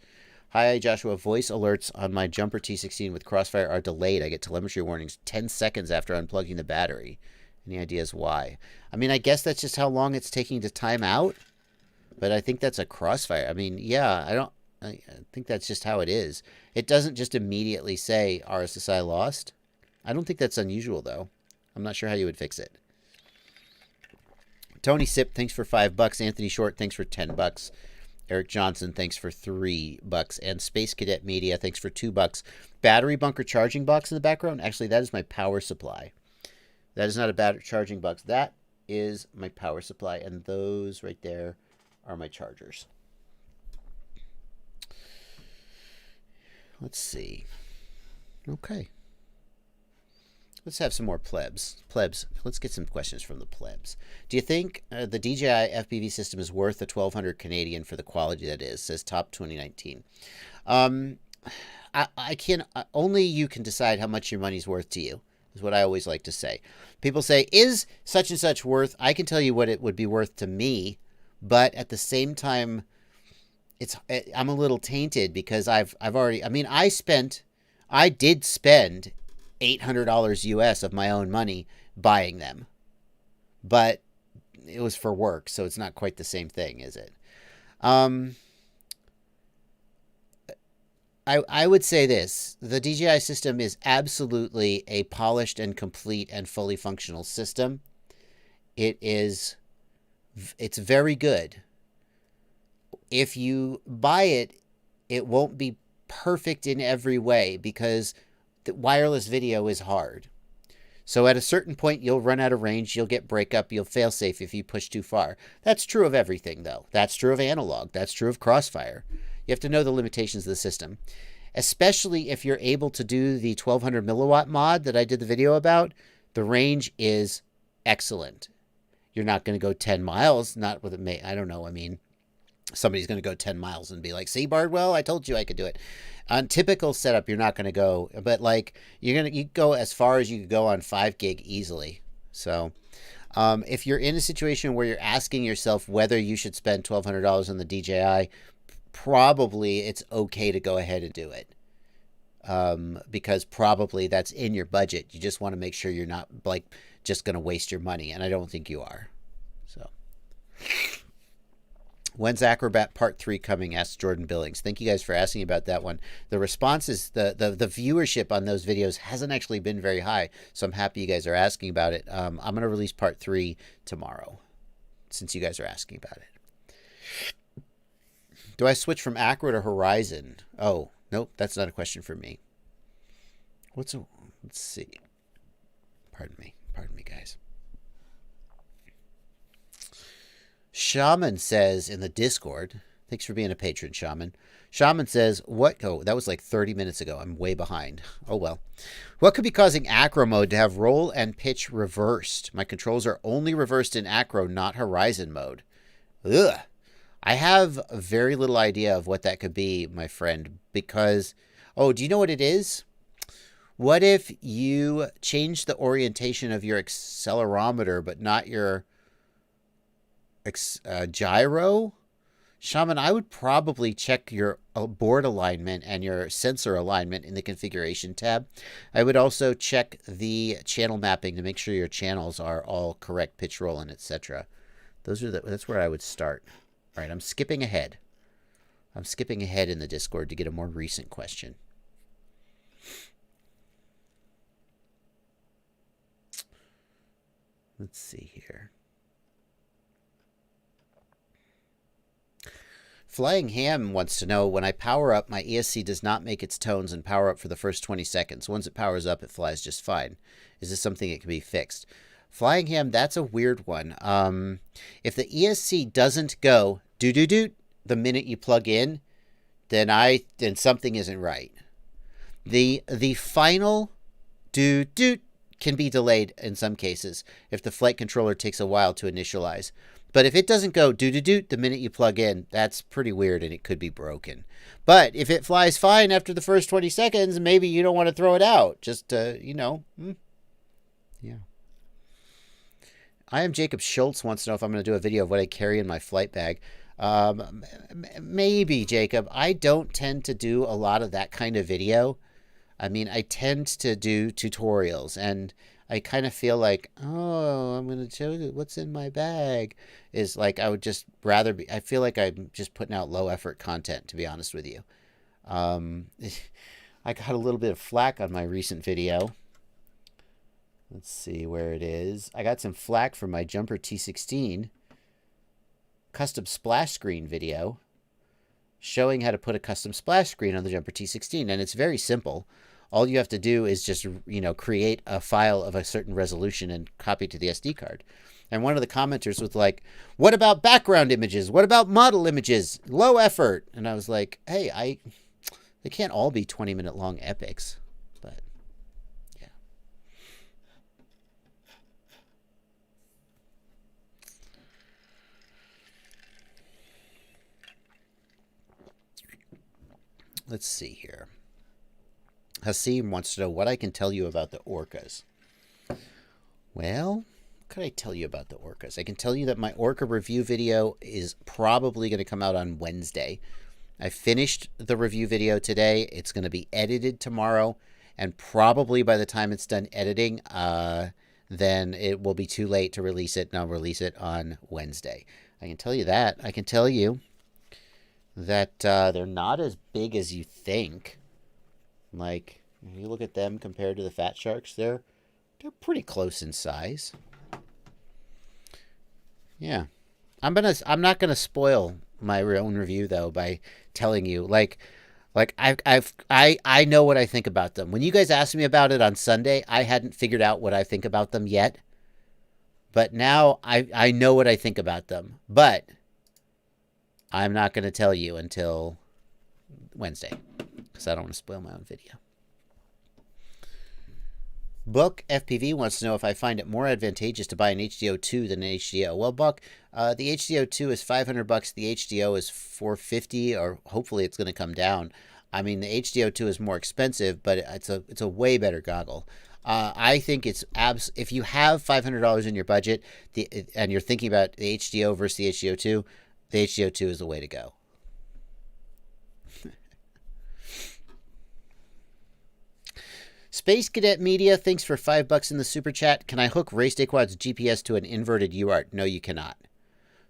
Hi, Joshua. Voice alerts on my Jumper T16 with Crossfire are delayed. I get telemetry warnings 10 seconds after unplugging the battery. Any ideas why? I mean, I guess that's just how long it's taking to time out. But I think that's a Crossfire. I mean, yeah, I think that's just how it is. It doesn't just immediately say RSSI lost. I don't think that's unusual, though. I'm not sure how you would fix it. Tony Sip, thanks for $5. Anthony Short, thanks for $10. Eric Johnson, thanks for $3. And Space Cadet Media, thanks for $2. Battery bunker charging box in the background. Actually, that is my power supply. That is not a battery charging box. That is my power supply. And those right there are my chargers. Let's see. Okay. Let's have some more plebs. Let's get some questions from the plebs. Do you think the DJI FPV system is worth the 1,200 Canadian for the quality that is? Says Top 2019. I can only you can decide how much your money's worth to you. Is what I always like to say. People say, "Is such and such worth?" I can tell you what it would be worth to me, but at the same time, I'm a little tainted because I've already. I mean, I did spend $800 US of my own money buying them, but it was for work, so it's not quite the same thing, is it? I would say this. The DJI system is absolutely a polished and complete and fully functional system. It's very good. If you buy it, it won't be perfect in every way because the wireless video is hard. So at a certain point, you'll run out of range, you'll get breakup, you'll fail safe if you push too far. That's true of everything, though. That's true of analog. That's true of Crossfire. You have to know the limitations of the system, especially if you're able to do the 1200 milliwatt mod that I did the video about. The range is excellent. You're not going to go 10 miles, not with a, I don't know, I mean, somebody's going to go 10 miles and be like, see, Bardwell, I told you I could do it. On typical setup, you're not going to go, but like you go as far as you could go on 5 gig easily. So if you're in a situation where you're asking yourself whether you should spend $1,200 on the DJI, probably it's okay to go ahead and do it. Because probably that's in your budget. You just want to make sure you're not like just going to waste your money. And I don't think you are. So when's Acrobat Part 3 coming? Asked Jordan Billings. Thank you guys for asking about that one. The response is the viewership on those videos hasn't actually been very high. So I'm happy you guys are asking about it. I'm going to release Part 3 tomorrow since you guys are asking about it. Do I switch from Acro to Horizon? Oh, nope. That's not a question for me. Let's see. Pardon me, guys. Shaman says in the Discord, thanks for being a patron, Shaman. Shaman says, that was like 30 minutes ago. I'm way behind. Oh, well. What could be causing Acro mode to have roll and pitch reversed? My controls are only reversed in Acro, not Horizon mode. Ugh. I have very little idea of what that could be, my friend, because, do you know what it is? What if you change the orientation of your accelerometer, but not your gyro? Shaman, I would probably check your board alignment and your sensor alignment in the configuration tab. I would also check the channel mapping to make sure your channels are all correct, pitch, roll, and etc. That's where I would start. All right, I'm skipping ahead. I'm skipping ahead in the Discord to get a more recent question. Let's see here. Flying Ham wants to know, when I power up, my ESC does not make its tones and power up for the first 20 seconds. Once it powers up, it flies just fine. Is this something that can be fixed? Flying Ham, that's a weird one. If the ESC doesn't go doo-doo-doo the minute you plug in, then something isn't right. The final doo-doo can be delayed in some cases if the flight controller takes a while to initialize. But if it doesn't go doo-doo-doo the minute you plug in, that's pretty weird and it could be broken. But if it flies fine after the first 20 seconds, maybe you don't want to throw it out. Just, yeah. I am Jacob Schultz wants to know if I'm going to do a video of what I carry in my flight bag. Maybe, Jacob. I don't tend to do a lot of that kind of video. I mean, I tend to do tutorials, and I kind of feel like, oh, I'm going to show you what's in my bag. Is like, I would just rather be, I feel like I'm just putting out low effort content, to be honest with you. I got a little bit of flack on my recent video. Let's see where it is. I got some flack from my Jumper T16 custom splash screen video showing how to put a custom splash screen on the Jumper T16. And it's very simple. All you have to do is just, create a file of a certain resolution and copy it to the SD card. And one of the commenters was like, what about background images? What about model images? Low effort. And I was like, hey, they can't all be 20-minute long epics. But, yeah. Let's see here. Hasim wants to know what I can tell you about the Orcas. Well, what could I tell you about the Orcas? I can tell you that my Orca review video is probably going to come out on Wednesday. I finished the review video today. It's going to be edited tomorrow, and probably by the time it's done editing, then it will be too late to release it, and I'll release it on Wednesday. I can tell you that. I can tell you that they're not as big as you think. Like, if you look at them compared to the fat sharks, they're pretty close in size. Yeah. I'm not gonna spoil my own review though by telling you like I know what I think about them. When you guys asked me about it on Sunday, I hadn't figured out what I think about them yet. But now I know what I think about them. But I'm not going to tell you until Wednesday because I don't want to spoil my own video. Buck FPV wants to know if I find it more advantageous to buy an HDO2 than an HDO. Well, Buck, the HDO2 is $500. The HDO is $450, or hopefully it's going to come down. I mean, the HDO2 is more expensive, but it's a way better goggle. I think it's if you have $500 in your budget and you're thinking about the HDO versus the HDO2 is the way to go. Space Cadet Media, thanks for $5 in the super chat. Can I hook Race Day Quad's GPS to an inverted UART? No, you cannot.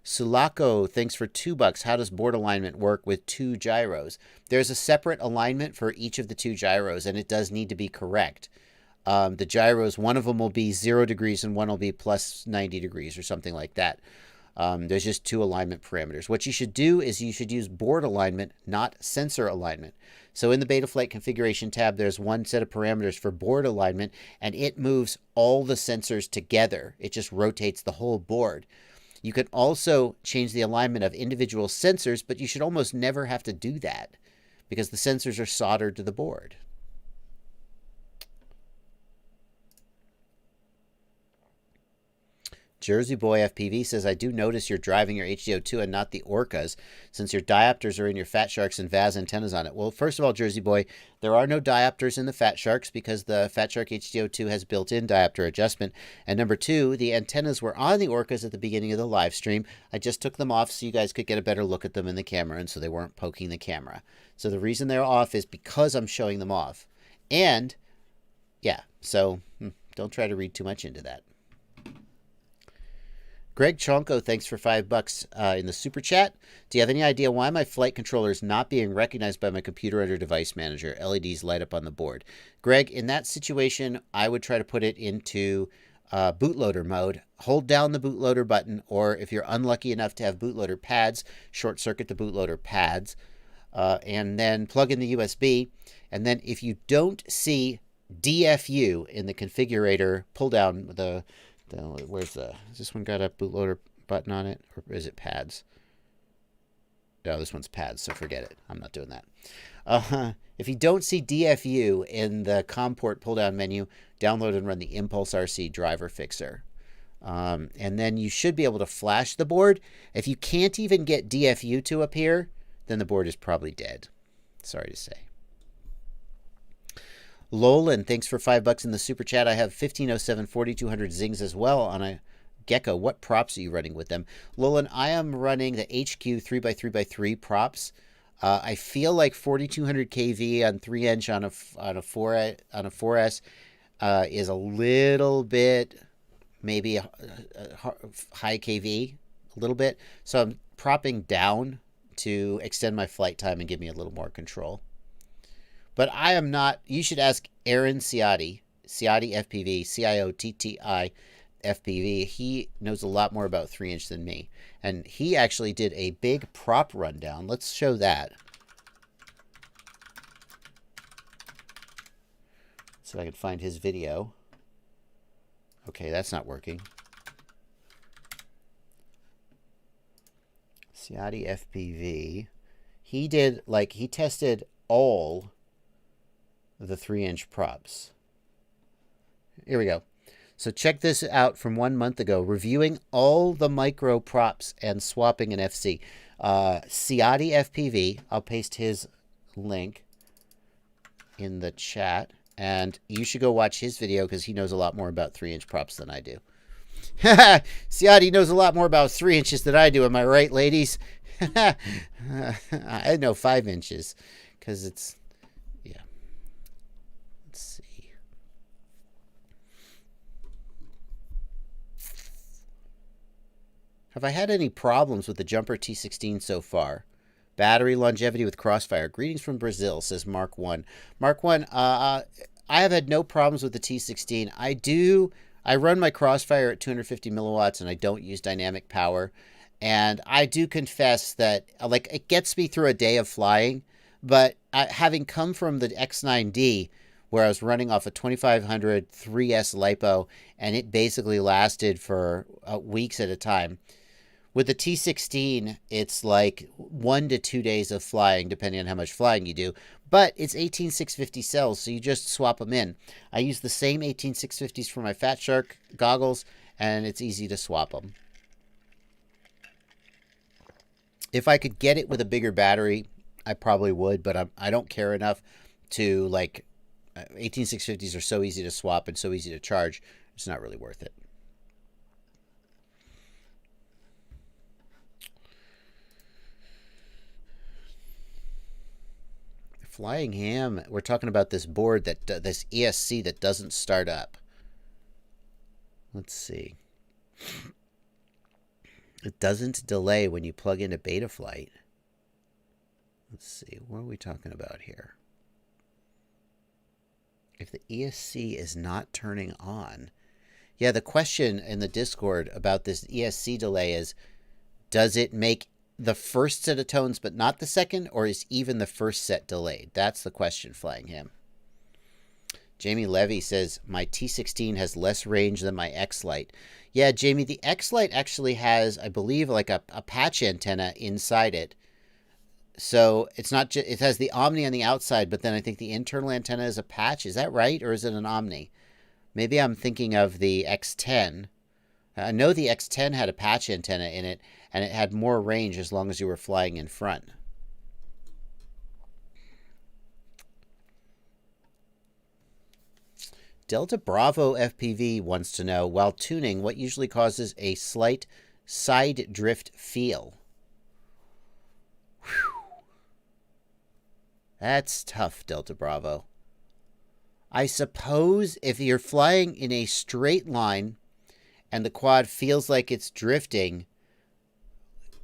Sulaco, thanks for $2. How does board alignment work with two gyros? There's a separate alignment for each of the two gyros, and it does need to be correct. The gyros, one of them will be 0 degrees and one will be plus 90 degrees or something like that. There's just two alignment parameters. What you should do is you should use board alignment, not sensor alignment. So in the Betaflight configuration tab, there's one set of parameters for board alignment, and it moves all the sensors together. It just rotates the whole board. You can also change the alignment of individual sensors, but you should almost never have to do that because the sensors are soldered to the board. Jersey Boy FPV says, I do notice you're driving your HDO2 and not the Orcas, since your diopters are in your Fat Sharks and VAS antennas on it. Well, first of all, Jersey Boy, there are no diopters in the Fat Sharks because the Fat Shark HDO2 has built-in diopter adjustment. And number two, the antennas were on the Orcas at the beginning of the live stream. I just took them off so you guys could get a better look at them in the camera, and so they weren't poking the camera. So the reason they're off is because I'm showing them off. And, yeah, so don't try to read too much into that. Greg Chonko, thanks for $5 in the super chat. Do you have any idea why my flight controller is not being recognized by my computer under device manager? LEDs light up on the board. Greg, in that situation, I would try to put it into bootloader mode, hold down the bootloader button, or if you're unlucky enough to have bootloader pads, short circuit the bootloader pads, and then plug in the USB. And then if you don't see DFU in the configurator, pull down where's has this one got a bootloader button on it, or is it pads? No, this one's pads, so forget it. I'm not doing that. If you don't see DFU in the COM port pull-down menu, download and run the Impulse RC driver fixer. And then you should be able to flash the board. If you can't even get DFU to appear, then the board is probably dead. Sorry to say. Lolan, thanks for $5 in the super chat. I have 1507 4200 Zings as well on a Gecko. What props are you running with them? Lolan, I am running the HQ 3x3x3 props. I feel like 4200 kV on 3-inch on a 4S is a little bit maybe a high kV, a little bit. So I'm propping down to extend my flight time and give me a little more control. But I am not. You should ask Aaron Ciotti, Ciotti FPV, CIOTTI FPV. He knows a lot more about 3-inch than me. And he actually did a big prop rundown. Let's show that. So I can find his video. Okay, that's not working. Ciotti FPV. He did, like, he tested all the 3-inch props. Here we go. So check this out from 1 month ago, reviewing all the micro props and swapping an FC. Ciotti FPV, I'll paste his link in the chat, and you should go watch his video because he knows a lot more about 3-inch props than I do. Ciotti knows a lot more about 3 inches than I do, am I right, ladies? I know 5 inches because it's, yeah. Let's see. Have I had any problems with the Jumper T16 so far? Battery longevity with Crossfire. Greetings from Brazil, says Mark 1. Mark 1, I have had no problems with the T16. I run my Crossfire at 250 milliwatts and I don't use dynamic power. And I do confess that, like, it gets me through a day of flying. But having come from the X9D, where I was running off a 2500 3S LiPo, and it basically lasted for weeks at a time. With the T16, it's like 1 to 2 days of flying, depending on how much flying you do. But it's 18650 cells, so you just swap them in. I use the same 18650s for my Fat Shark goggles, and it's easy to swap them. If I could get it with a bigger battery, I probably would, but I don't care enough to, like, 18650s are so easy to swap and so easy to charge, it's not really worth it. Flying Ham, we're talking about this board, that this ESC that doesn't start up. Let's see. It doesn't delay when you plug into Betaflight. Let's see, what are we talking about here? If the ESC is not turning on. Yeah, the question in the Discord about this ESC delay is, does it make the first set of tones but not the second, or is even the first set delayed? That's the question, Flying Him. Jamie Levy says, my T16 has less range than my X-Lite. Yeah, Jamie, the X-Lite actually has, I believe, like a patch antenna inside it. So it's not just, it has the Omni on the outside, but then I think the internal antenna is a patch. Is that right? Or is it an Omni? Maybe I'm thinking of the X10. I know the X10 had a patch antenna in it, and it had more range as long as you were flying in front. Delta Bravo FPV wants to know, while tuning, what usually causes a slight side drift feel? Whew. That's tough, Delta Bravo. I suppose if you're flying in a straight line and the quad feels like it's drifting,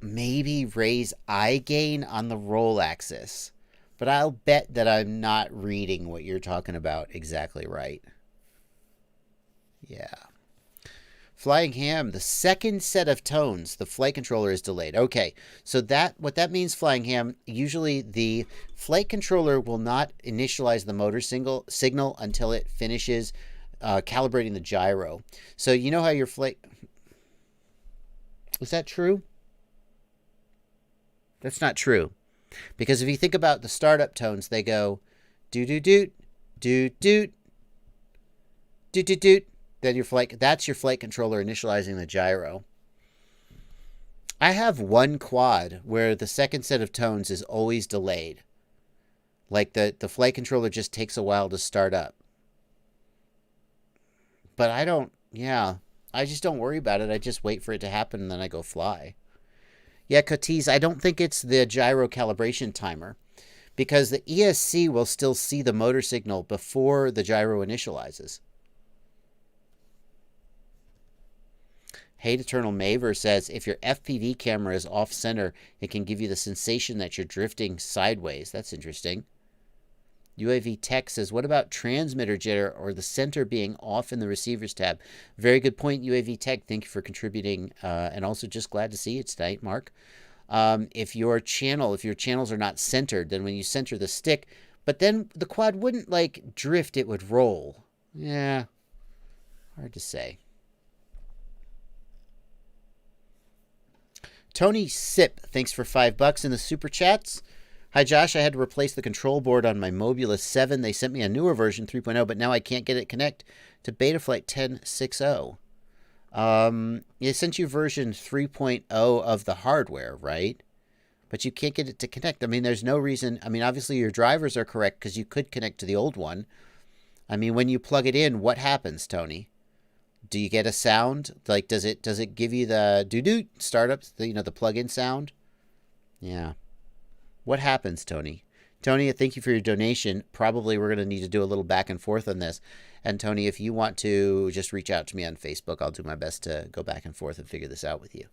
maybe raise eye gain on the roll axis. But I'll bet that I'm not reading what you're talking about exactly right. Yeah. Flying Ham, the second set of tones, the flight controller is delayed. Okay, so what that means, Flying Ham, usually the flight controller will not initialize the motor signal until it finishes calibrating the gyro. So you know how your flight... Is that true? That's not true. Because if you think about the startup tones, they go doo-doo-doot, doo-doot, doo-doo-doot. Then that's your flight controller initializing the gyro. I have one quad where the second set of tones is always delayed. Like the flight controller just takes a while to start up. But I just don't worry about it. I just wait for it to happen and then I go fly. Yeah, Cotis, I don't think it's the gyro calibration timer because the ESC will still see the motor signal before the gyro initializes. Hate Eternal Maver says, if your FPV camera is off-center, it can give you the sensation that you're drifting sideways. That's interesting. UAV Tech says, what about transmitter jitter or the center being off in the receivers tab? Very good point, UAV Tech. Thank you for contributing. And also just glad to see you tonight, Mark. If your channels are not centered, then when you center the stick, but then the quad wouldn't like drift, it would roll. Yeah, hard to say. Tony Sip, thanks for $5 in the super chats. Hi, Josh. I had to replace the control board on my Mobula 7. They sent me a newer version, 3.0, but now I can't get it connect to Betaflight 10.6.0. They sent you version 3.0 of the hardware, right? But you can't get it to connect. I mean, there's no reason. I mean, obviously your drivers are correct because you could connect to the old one. I mean, when you plug it in, what happens, Tony? Do you get a sound? Like, does it give you the doo-doo startups, the plug-in sound? Yeah. What happens, Tony? Tony, thank you for your donation. Probably we're going to need to do a little back and forth on this. And Tony, if you want to just reach out to me on Facebook, I'll do my best to go back and forth and figure this out with you.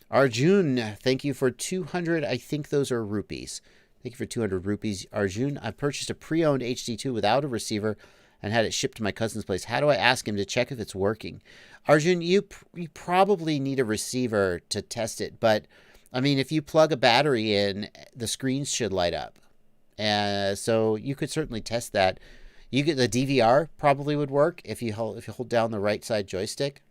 Arjun, thank you for 200. I think those are rupees. Thank you for 200 rupees. Arjun, I purchased a pre-owned HD2 without a receiver and had it shipped to my cousin's place. How do I ask him to check if it's working? Arjun, you probably need a receiver to test it. But, I mean, if you plug a battery in, the screens should light up. So you could certainly test that. The DVR probably would work if you hold down the right side joystick.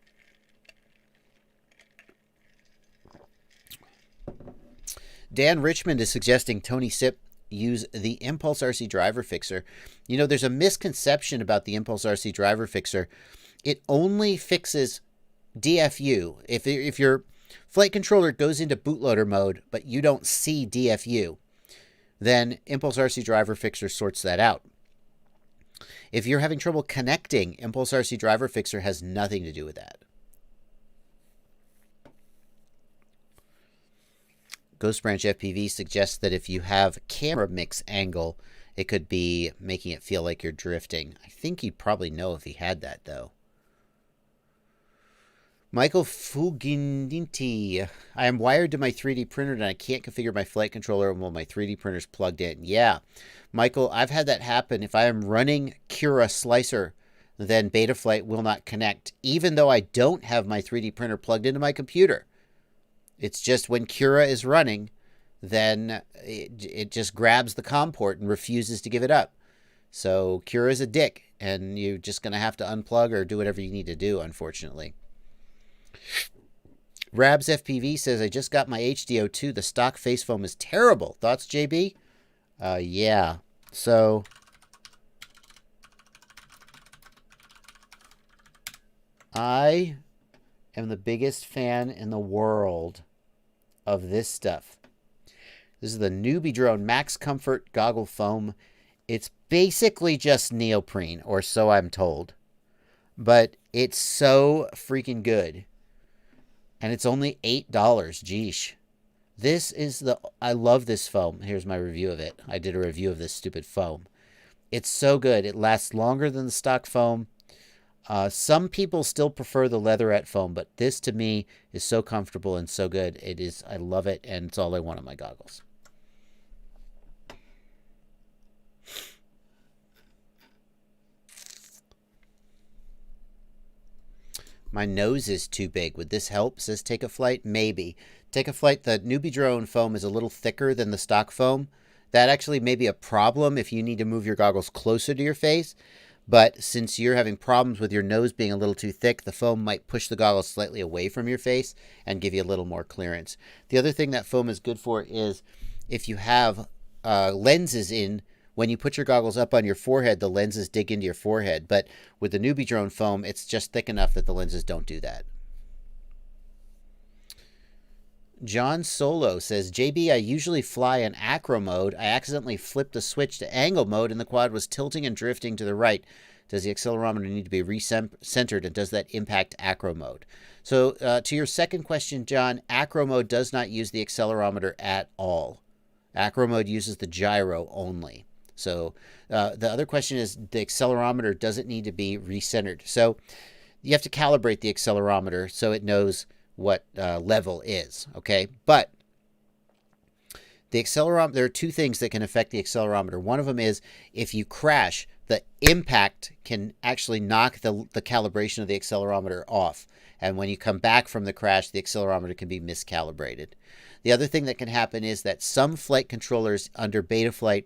Dan Richmond is suggesting Tony Sip use the Impulse RC driver fixer. You know, there's a misconception about the Impulse RC driver fixer. It only fixes DFU. If your flight controller goes into bootloader mode, but you don't see DFU, then Impulse RC driver fixer sorts that out. If you're having trouble connecting, Impulse RC driver fixer has nothing to do with that. Ghost Branch FPV suggests that if you have camera mix angle, it could be making it feel like you're drifting. I think he'd probably know if he had that, though. Michael Fuginti. I am wired to my 3D printer and I can't configure my flight controller while my 3D printer's plugged in. Yeah, Michael, I've had that happen. If I am running Cura Slicer, then Betaflight will not connect, even though I don't have my 3D printer plugged into my computer. It's just when Cura is running, then it just grabs the COM port and refuses to give it up. So Cura is a dick, and you're just going to have to unplug or do whatever you need to do, unfortunately. Rabs FPV says, I just got my HDO2. The stock face foam is terrible. Thoughts, JB? Yeah. So I am the biggest fan in the world of this stuff. This is the Newbie Drone Max Comfort Goggle Foam. It's basically just neoprene, or so I'm told. But it's so freaking good. And it's only $8. Geesh. I love this foam. Here's my review of it. I did a review of this stupid foam. It's so good. It lasts longer than the stock foam. Some people still prefer the leatherette foam, but this to me is so comfortable and so good. It is. I love it, and it's all I want on my goggles. My nose is too big. Would this help? Says Take a Flight. Maybe. Take a Flight, the newbie drone foam is a little thicker than the stock foam. That actually may be a problem if you need to move your goggles closer to your face. But since you're having problems with your nose being a little too thick, the foam might push the goggles slightly away from your face and give you a little more clearance. The other thing that foam is good for is if you have lenses in, when you put your goggles up on your forehead, the lenses dig into your forehead. But with the newbie drone foam, it's just thick enough that the lenses don't do that. John Solo says, JB, I usually fly in acro mode. I accidentally flipped the switch to angle mode and the quad was tilting and drifting to the right. Does the accelerometer need to be recentered, and does that impact acro mode? So to your second question, John, acro mode does not use the accelerometer at all. Acro mode uses the gyro only. So the other question is, the accelerometer doesn't need to be recentered. So you have to calibrate the accelerometer so it knows what level is, okay? But the accelerometer, there are two things that can affect the accelerometer. One of them is if you crash, the impact can actually knock the calibration of the accelerometer off. And when you come back from the crash, the accelerometer can be miscalibrated. The other thing that can happen is that some flight controllers under Betaflight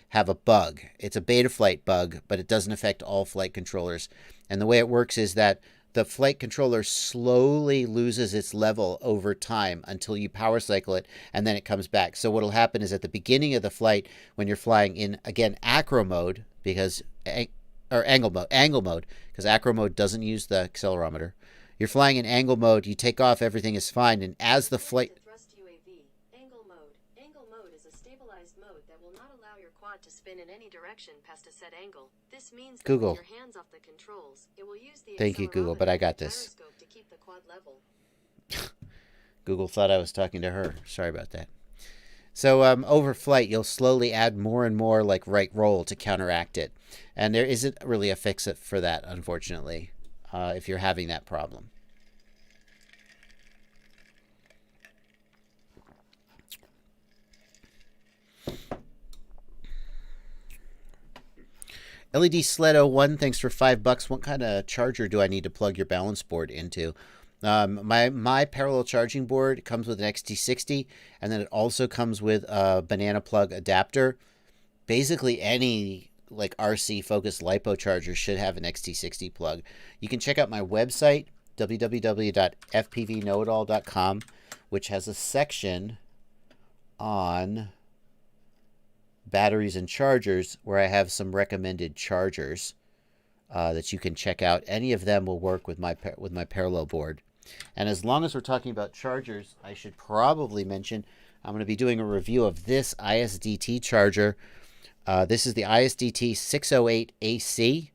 have a bug. It's a Betaflight bug, but it doesn't affect all flight controllers. And the way it works is that the flight controller slowly loses its level over time until you power cycle it, and then it comes back. So what will happen is at the beginning of the flight, when you're flying in, again, acro mode, because angle mode, because acro mode doesn't use the accelerometer. You're flying in angle mode, you take off, everything is fine, and as the flight... Angle mode is a stabilized mode that will not allow your quad to spin in any direction past a set angle. This means that Google. with your hands off the controls, it will use the Thank you, Google, but I got this. gyroscope to keep the quad level. Google thought I was talking to her. Sorry about that. So over flight, you'll slowly add more and more like right roll to counteract it. And there isn't really a fix for that, unfortunately, if you're having that problem. LED Sled 01, thanks for $5. What kind of charger do I need to plug your balance board into? My parallel charging board comes with an XT60, and then it also comes with a banana plug adapter. Basically, any like RC focused LiPo charger should have an XT60 plug. You can check out my website, www.fpvknowitall.com, which has a section on batteries and chargers where I have some recommended chargers that you can check out. Any of them will work with my parallel board. And as long as we're talking about chargers, I should probably mention I'm going to be doing a review of this ISDT charger. This is the ISDT 608 AC,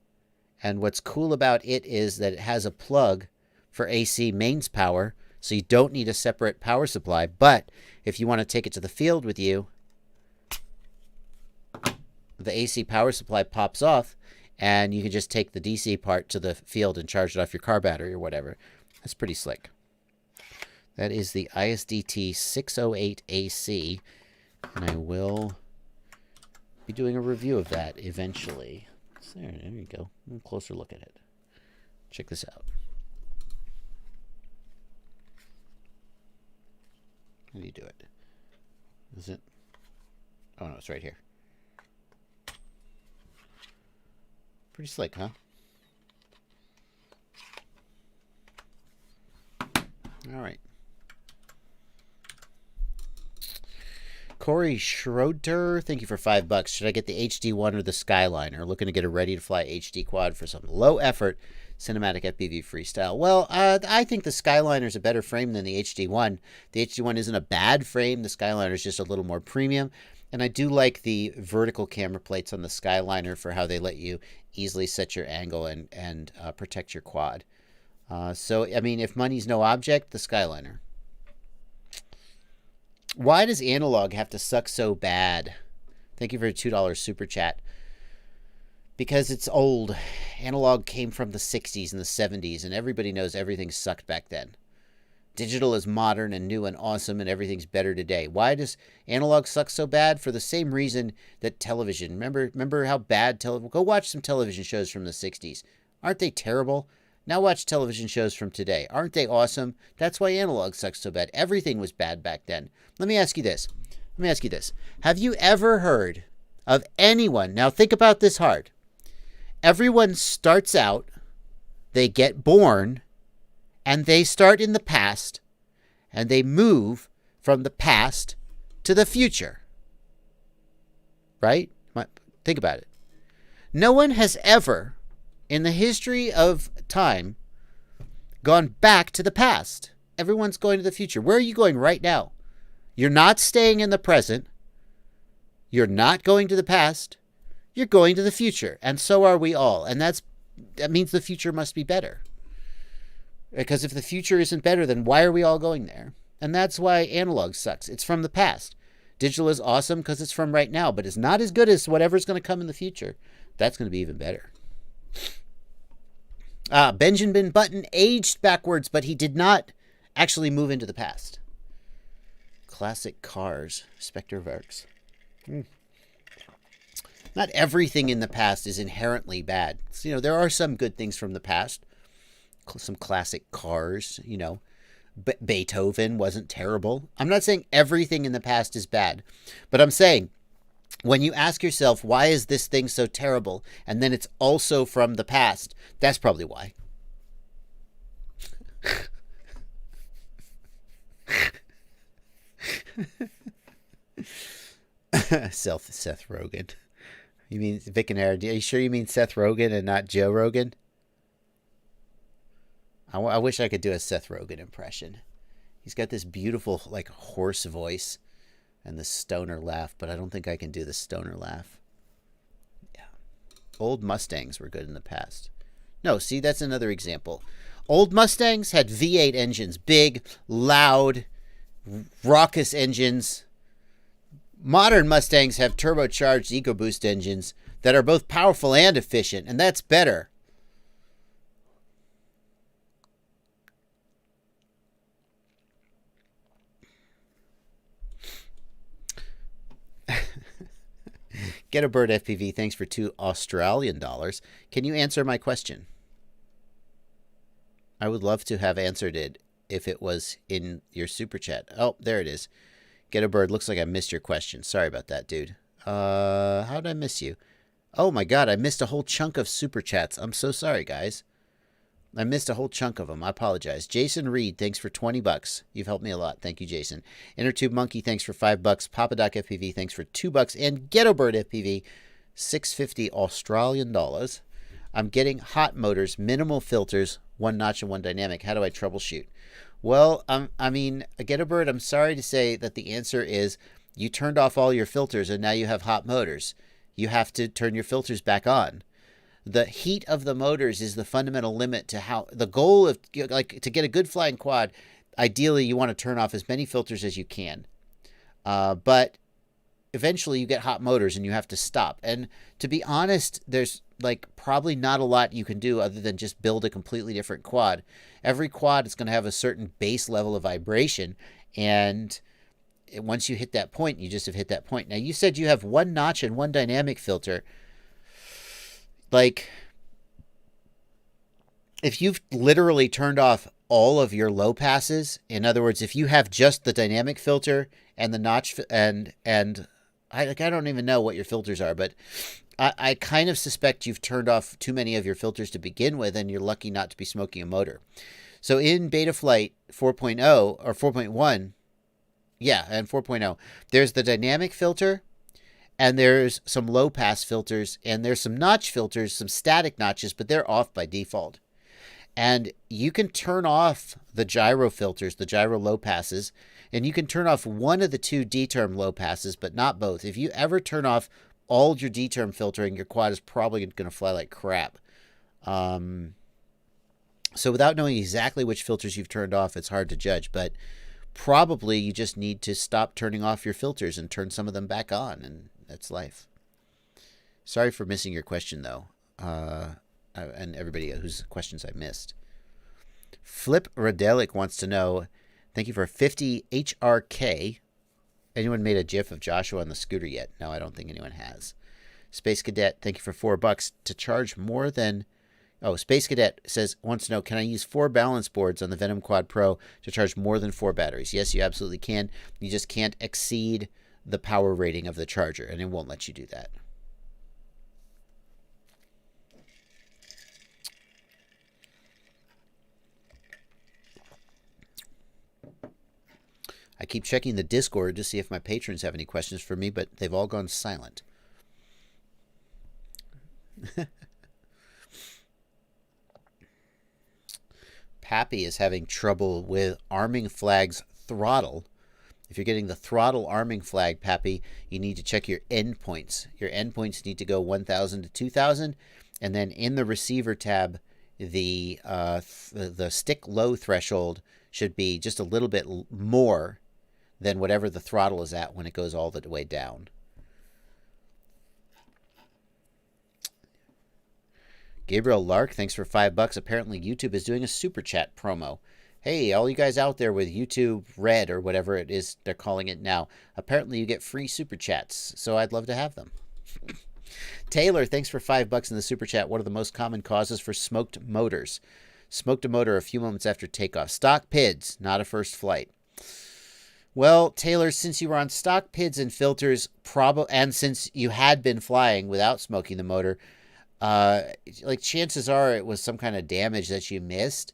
and what's cool about it is that it has a plug for AC mains power, so you don't need a separate power supply. But if you want to take it to the field with you, the AC power supply pops off, and you can just take the DC part to the field and charge it off your car battery or whatever. That's pretty slick. That is the ISDT 608 AC, and I will be doing a review of that eventually. So there you go. A closer look at it. Check this out. How do you do it? Is it? Oh no, it's right here. Pretty slick, huh? All right. Corey Schroeder, thank you for $5. Should I get the HD1 or the Skyliner? Looking to get a ready-to-fly HD quad for some low-effort cinematic FPV freestyle. Well, I think the Skyliner is a better frame than the HD1. The HD1 isn't a bad frame. The Skyliner is just a little more premium. And I do like the vertical camera plates on the Skyliner for how they let you easily set your angle and protect your quad. So, I mean, if money's no object, the Skyliner. Why does analog have to suck so bad? Thank you for a $2 super chat. Because it's old. Analog came from the 60s and the 70s, and everybody knows everything sucked back then. Digital is modern and new and awesome, and everything's better today. Why does analog suck so bad? For the same reason that television. Remember how bad television... Go watch some television shows from the 60s. Aren't they terrible? Now watch television shows from today. Aren't they awesome? That's why analog sucks so bad. Everything was bad back then. Let me ask you this. Have you ever heard of anyone? Now think about this hard. Everyone starts out, they get born, and they start in the past, and they move from the past to the future. Right? Think about it. No one has ever, in the history of time, gone back to the past. Everyone's going to the future. Where are you going right now? You're not staying in the present. You're not going to the past. You're going to the future. And so are we all. And that means the future must be better. Because if the future isn't better, then why are we all going there? And that's why analog sucks. It's from the past. Digital is awesome because it's from right now, but it's not as good as whatever's going to come in the future. That's going to be even better. Benjamin Button aged backwards, but he did not actually move into the past. Classic cars. Spectre Verks. Not everything in the past is inherently bad. So, there are some good things from the past. Some classic cars, Beethoven wasn't terrible. I'm not saying everything in the past is bad, but I'm saying when you ask yourself, why is this thing so terrible? And then it's also from the past. That's probably why. Seth Rogen. You mean Vic and Aaron? Are you sure you mean Seth Rogen and not Joe Rogan? I wish I could do a Seth Rogen impression. He's got this beautiful, hoarse voice and the stoner laugh, but I don't think I can do the stoner laugh. Yeah. Old Mustangs were good in the past. No, see, that's another example. Old Mustangs had V8 engines, big, loud, raucous engines. Modern Mustangs have turbocharged EcoBoost engines that are both powerful and efficient, and that's better. Get a Bird FPV, thanks for $2 Australian. Can you answer my question? I would love to have answered it if it was in your super chat. Oh, there it is. Get a Bird, looks like I missed your question. Sorry about that, dude. How did I miss you? Oh my god, I missed a whole chunk of super chats. I'm so sorry, guys. I missed a whole chunk of them. I apologize. Jason Reed, thanks for $20. You've helped me a lot. Thank you, Jason. InnerTube Monkey, thanks for $5. Papa Doc FPV, thanks for $2. And Ghetto Bird FPV, $6.50 Australian dollars. I'm getting hot motors, minimal filters, one notch and one dynamic. How do I troubleshoot? Well, I mean, Ghetto Bird, I'm sorry to say that the answer is you turned off all your filters and now you have hot motors. You have to turn your filters back on. The heat of the motors is the fundamental limit to how the goal of to get a good flying quad. Ideally, you want to turn off as many filters as you can, but eventually you get hot motors and you have to stop. And to be honest, there's probably not a lot you can do other than just build a completely different quad. Every quad is going to have a certain base level of vibration, and once you hit that point, you just have hit that point. Now, you said you have one notch and one dynamic filter. If you've literally turned off all of your low passes, in other words, if you have just the dynamic filter and the notch and I don't even know what your filters are, but I kind of suspect you've turned off too many of your filters to begin with, and you're lucky not to be smoking a motor. So in Betaflight 4.0 or 4.1, yeah, and 4.0, there's the dynamic filter, and there's some low pass filters, and there's some notch filters, some static notches, but they're off by default. And you can turn off the gyro filters, the gyro low passes, and you can turn off one of the two D-term low passes, but not both. If you ever turn off all your D-term filtering, your quad is probably going to fly like crap. So without knowing exactly which filters you've turned off, it's hard to judge, but probably you just need to stop turning off your filters and turn some of them back on, and that's life. Sorry for missing your question, though, and everybody whose questions I missed. Flip Radelic wants to know, thank you for 50 HRK. Anyone made a GIF of Joshua on the scooter yet? No, I don't think anyone has. Space Cadet, thank you for $4. To charge more than Oh, Space Cadet wants to know, can I use 4 balance boards on the Venom Quad Pro to charge more than 4 batteries? Yes, you absolutely can. You just can't exceed the power rating of the charger, and it won't let you do that. I keep checking the Discord to see if my patrons have any questions for me, but they've all gone silent. Pappy is having trouble with arming flag's throttle. If you're getting the throttle arming flag, Pappy, you need to check your endpoints. Your endpoints need to go 1,000 to 2,000, and then in the receiver tab, the stick low threshold should be just a little bit more than whatever the throttle is at when it goes all the way down. Gabriel Lark, thanks for $5. Apparently YouTube is doing a super chat promo. Hey, all you guys out there with YouTube Red or whatever it is they're calling it now, apparently you get free super chats, so I'd love to have them. Taylor, thanks for $5 in the super chat. What are the most common causes for smoked motors? Smoked a motor a few moments after takeoff. Stock PIDs, not a first flight. Well, Taylor, since you were on stock PIDs and filters, and since you had been flying without smoking the motor, like chances are it was some kind of damage that you missed.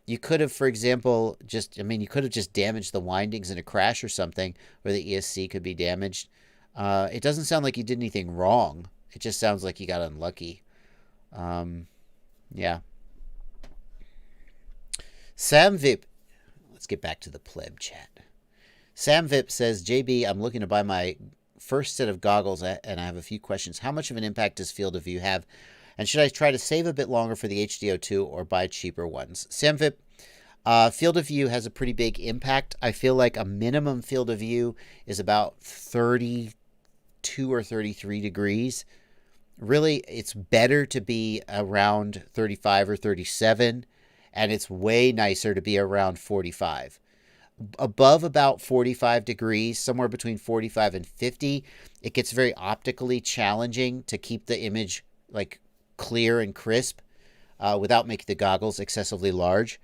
You could have, for example, you could have just damaged the windings in a crash or something, where the ESC could be damaged. It doesn't sound like you did anything wrong. It just sounds like you got unlucky. Yeah. Sam Vip. Let's get back to the pleb chat. Sam Vip says, JB, I'm looking to buy my first set of goggles, and I have a few questions. How much of an impact does field of view have? And should I try to save a bit longer for the HDO2 or buy cheaper ones? Sam Vip, field of view has a pretty big impact. I feel like a minimum field of view is about 32 or 33 degrees. Really, it's better to be around 35 or 37, and it's way nicer to be around 45. Above about 45 degrees, somewhere between 45 and 50, it gets very optically challenging to keep the image like clear and crisp without making the goggles excessively large.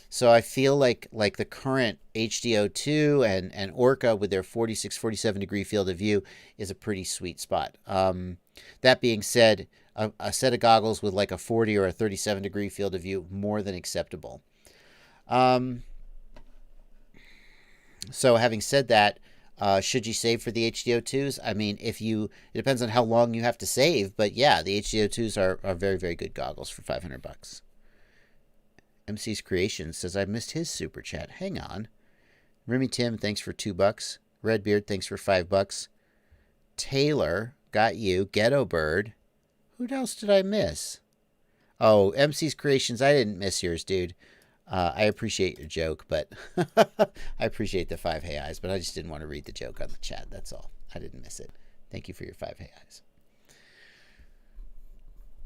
So I feel like the current HDO2 and Orca with their 46, 47 degree field of view is a pretty sweet spot. That being said, a set of goggles with like a 40 or a 37 degree field of view, more than acceptable. So having said that, should you save for the HDO2s? I mean, it depends on how long you have to save, but yeah, the HDO2s are very, very good goggles for $500. MC's Creation says, I missed his super chat. Hang on. Remy Tim, thanks for $2. Redbeard, thanks for $5. Taylor, got you. Ghetto Bird. Who else did I miss? Oh, MC's Creations, I didn't miss yours, dude. I appreciate your joke, but I appreciate the 5 hey eyes, but I just didn't want to read the joke on the chat. That's all. I didn't miss it. Thank you for your 5 hey eyes.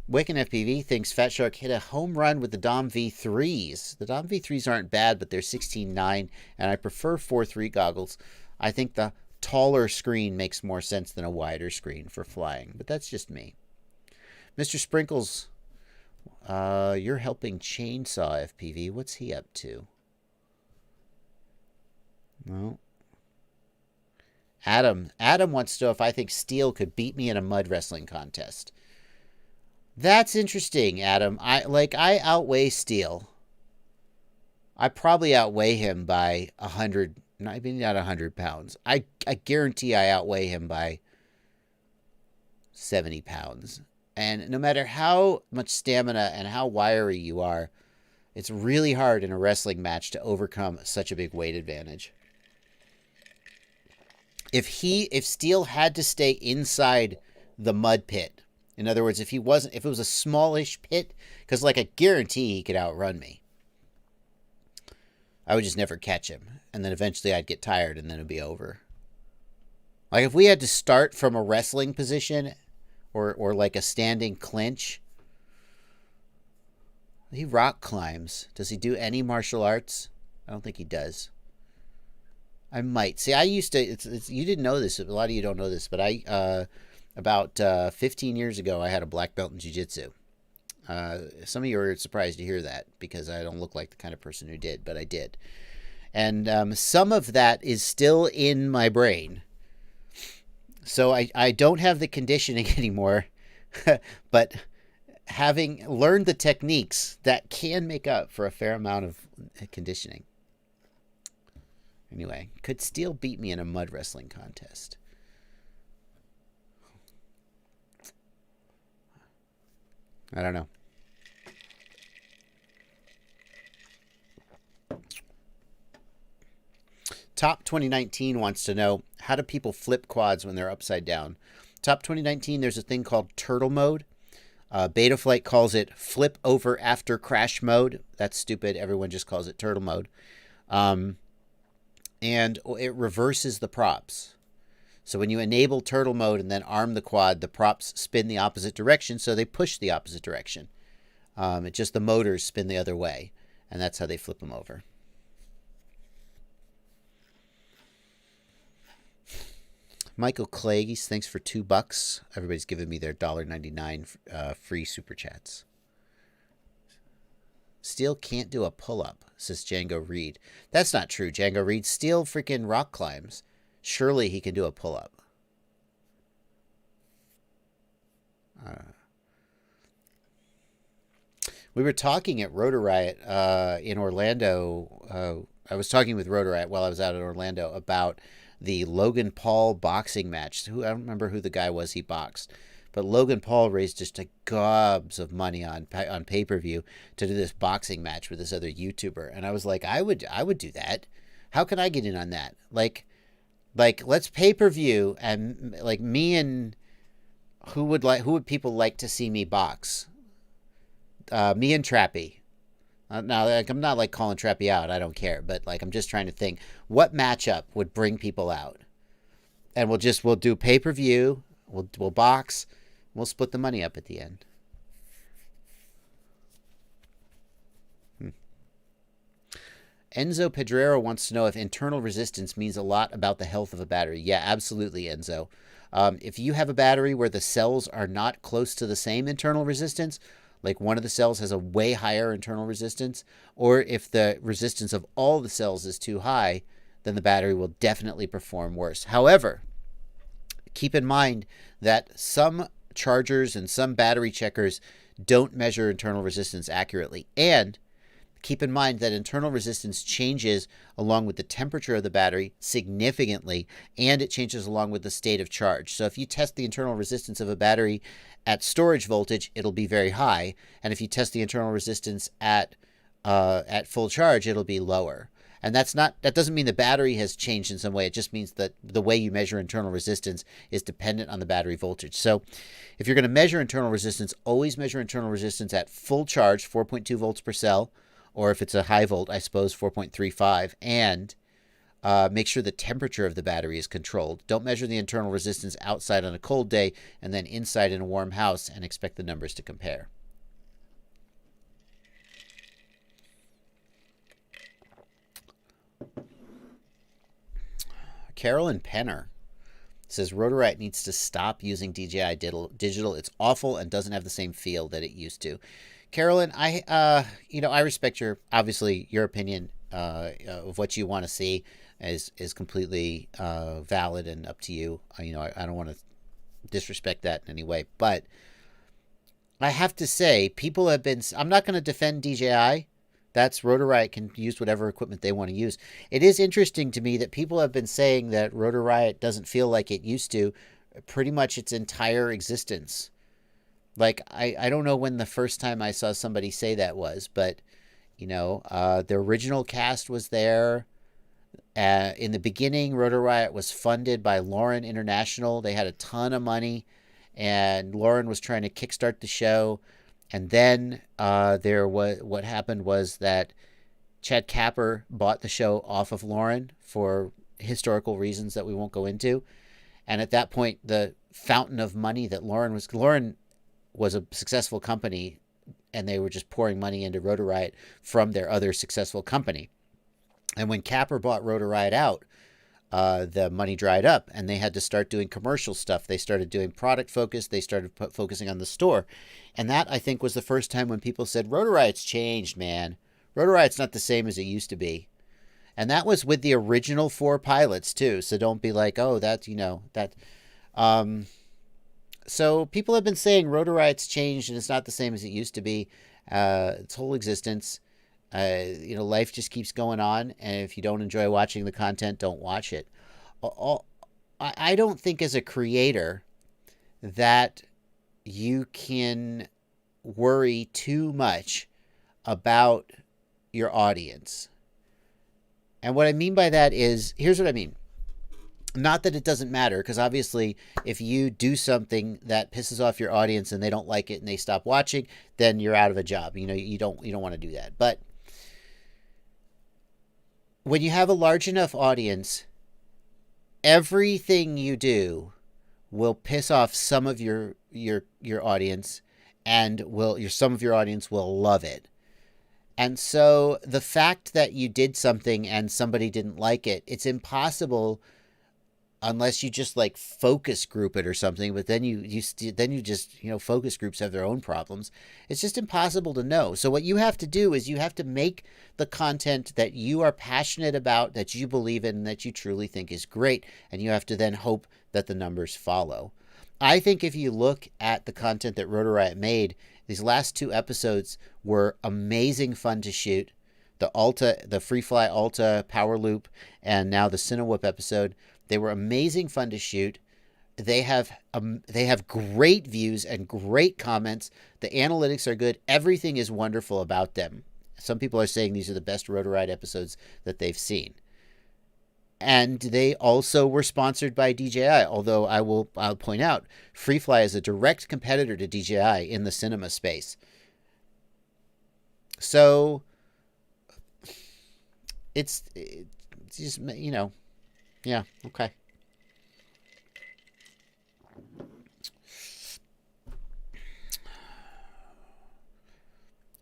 Wiccan FPV thinks Fat Shark hit a home run with the Dom V3s. The Dom V3s aren't bad, but they're 16.9, and I prefer 4.3 goggles. I think the taller screen makes more sense than a wider screen for flying, but that's just me. Mr. Sprinkles, you're helping Chainsaw FPV. What's he up to? No. Adam wants to know if I think Steel could beat me in a mud wrestling contest. That's interesting, Adam. I outweigh Steel. I probably outweigh him by 100, maybe not 100 pounds. I guarantee I outweigh him by 70 pounds. And no matter how much stamina and how wiry you are, it's really hard in a wrestling match to overcome such a big weight advantage. If Steel had to stay inside the mud pit, in other words, if it was a smallish pit, because like I guarantee he could outrun me, I would just never catch him. And then eventually I'd get tired and then it'd be over. Like if we had to start from a wrestling position or like a standing clinch. He rock climbs. Does he do any martial arts? I don't think he does. I might. See, I used to, you didn't know this. A lot of you don't know this, but about 15 years ago, I had a black belt in jiu-jitsu. Some of you are surprised to hear that because I don't look like the kind of person who did, but I did. And some of that is still in my brain. So I don't have the conditioning anymore, but having learned the techniques, that can make up for a fair amount of conditioning. Anyway, could Steele beat me in a mud wrestling contest? I don't know. Top 2019 wants to know, how do people flip quads when they're upside down? Top 2019, there's a thing called turtle mode. Betaflight calls it flip over after crash mode. That's stupid. Everyone just calls it turtle mode. And it reverses the props. So when you enable turtle mode and then arm the quad, the props spin the opposite direction, so they push the opposite direction. It's just the motors spin the other way, and that's how they flip them over. Michael Clagues, thanks for $2. Everybody's giving me their $1.99 free super chats. Steele can't do a pull-up, says Django Reed. That's not true, Django Reed. Steele freaking rock climbs. Surely he can do a pull-up. We were talking at Rotor Riot in Orlando. I was talking with Rotor Riot while I was out in Orlando about the Logan Paul boxing match. I don't remember who the guy was he boxed, but Logan Paul raised just gobs of money on pay-per-view to do this boxing match with this other YouTuber, and I was like, I would do that. How can I get in on that? Like let's pay-per-view, and like me and who would people like to see me box? Me and Trappy. Now, like, I'm not like calling Trappy out. I don't care. But like, I'm just trying to think what matchup would bring people out. And we'll do pay-per-view. We'll box. We'll split the money up at the end. Enzo Pedrero wants to know if internal resistance means a lot about the health of a battery. Yeah, absolutely, Enzo. If you have a battery where the cells are not close to the same internal resistance, like one of the cells has a way higher internal resistance, or if the resistance of all the cells is too high, then the battery will definitely perform worse. However, keep in mind that some chargers and some battery checkers don't measure internal resistance accurately. And keep in mind that internal resistance changes along with the temperature of the battery significantly, and it changes along with the state of charge. So if you test the internal resistance of a battery at storage voltage, it'll be very high. And if you test the internal resistance at full charge, it'll be lower. And that doesn't mean the battery has changed in some way. It just means that the way you measure internal resistance is dependent on the battery voltage. So if you're going to measure internal resistance, always measure internal resistance at full charge, 4.2 volts per cell, or if it's a high volt, I suppose 4.35, and make sure the temperature of the battery is controlled. Don't measure the internal resistance outside on a cold day and then inside in a warm house and expect the numbers to compare. Carolyn Penner says Rotorite needs to stop using DJI Digital. It's awful and doesn't have the same feel that it used to. Carolyn, I respect obviously your opinion of what you want to see is completely valid and up to you. I don't want to disrespect that in any way, but I have to say, people have been. I'm not going to defend DJI. That's Rotor can use whatever equipment they want to use. It is interesting to me that people have been saying that Rotor Riot doesn't feel like it used to pretty much its entire existence. Like, I don't know when the first time I saw somebody say that was, but, the original cast was there. In the beginning, Rotor Riot was funded by Lauren International. They had a ton of money, and Lauren was trying to kickstart the show. And then what happened was that Chad Kapper bought the show off of Lauren for historical reasons that we won't go into. And at that point, the fountain of money that Lauren was a successful company, and they were just pouring money into Rotor Riot from their other successful company. And when Kapper bought Rotor Riot out, the money dried up and they had to start doing commercial stuff. They started doing product focus. They started focusing on the store. And that, I think, was the first time when people said, Rotor Riot's changed, man. Rotor Riot's not the same as it used to be. And that was with the original 4 pilots, too. So don't be like, oh, that's, that. So people have been saying Rotor Riot's changed and it's not the same as it used to be. Its whole existence. Life just keeps going on. And if you don't enjoy watching the content, don't watch it. I don't think as a creator that you can worry too much about your audience. And what I mean by that is, here's what I mean. Not that it doesn't matter, because obviously if you do something that pisses off your audience and they don't like it and they stop watching, then you're out of a job. You don't want to do that. But when you have a large enough audience, everything you do will piss off some of your audience, and some of your audience will love it. And so the fact that you did something and somebody didn't like it, it's impossible unless you just like focus group it or something. But then you just focus groups have their own problems. It's just impossible to know. So what you have to do is you have to make the content that you are passionate about, that you believe in, that you truly think is great. And you have to then hope that the numbers follow. I think if you look at the content that Rotor Riot made, these last 2 episodes were amazing fun to shoot. The Freefly Alta Power Loop, and now the Cinewhoop episode. They were amazing fun to shoot. They have great views and great comments. The analytics are good. Everything is wonderful about them. Some people are saying these are the best Rotor Riot episodes that they've seen. And they also were sponsored by DJI, although I'll point out, Freefly is a direct competitor to DJI in the cinema space. So it's just, yeah, okay.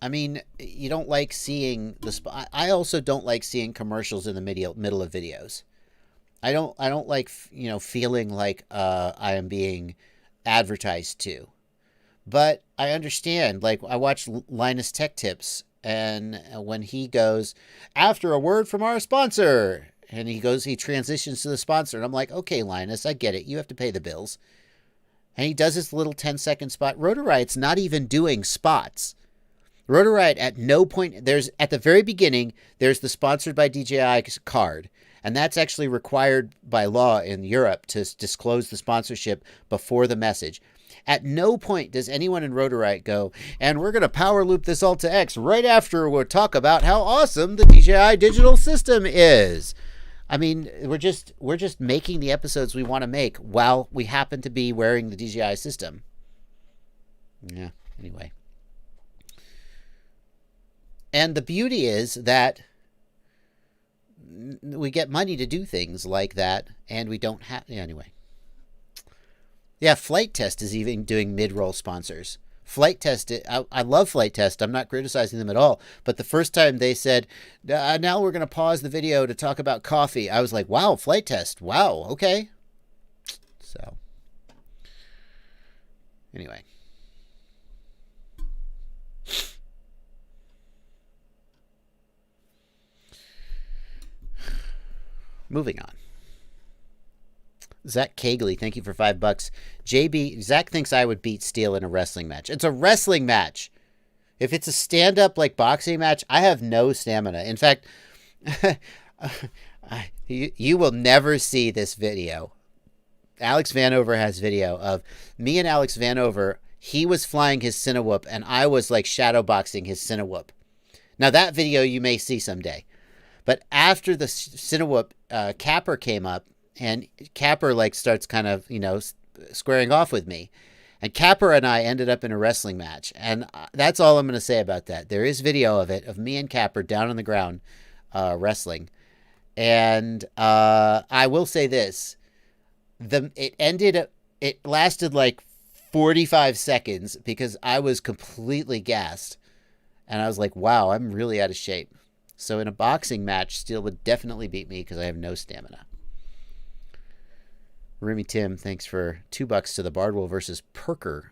I mean, you don't like seeing I also don't like seeing commercials in the middle of videos. I don't like, feeling like I am being advertised to. But I understand, like I watch Linus Tech Tips, and when he goes, after a word from our sponsor, and he transitions to the sponsor, and I'm like, okay, Linus, I get it. You have to pay the bills. And he does this little 10-second spot. Rotor Riot's not even doing spots. Rotor Riot at no point, at the very beginning, there's the sponsored by DJI card. And that's actually required by law in Europe to disclose the sponsorship before the message. At no point does anyone in Rotor Riot go, and we're going to power loop this Alta X right after we'll talk about how awesome the DJI digital system is. I mean, we're just making the episodes we want to make while we happen to be wearing the DJI system. Yeah, anyway. And the beauty is that we get money to do things like that, and we don't have... Anyway. Yeah, Flight Test is even doing mid-roll sponsors. Flight Test, I love Flight Test. I'm not criticizing them at all. But the first time they said, now we're going to pause the video to talk about coffee, I was like, wow, Flight Test. Wow, okay. So, anyway. Moving on. Zach Cagley, thank you for $5. JB, Zach thinks I would beat Steele in a wrestling match. It's a wrestling match. If it's a stand-up like boxing match, I have no stamina. In fact, you will never see this video. Alex Vanover has video of me and Alex Vanover. He was flying his Cinewhoop, and I was like shadowboxing his Cinewhoop. Now that video you may see someday. But after the Cinewhoop, Capper came up, and Capper starts kind of, squaring off with me. And Capper and I ended up in a wrestling match. And that's all I'm going to say about that. There is video of it, of me and Capper down on the ground wrestling. And I will say this. It lasted like 45 seconds because I was completely gassed. And I was like, wow, I'm really out of shape. So in a boxing match, Steele would definitely beat me because I have no stamina. Remy Tim, thanks for $2 to the Bardwell versus Pirker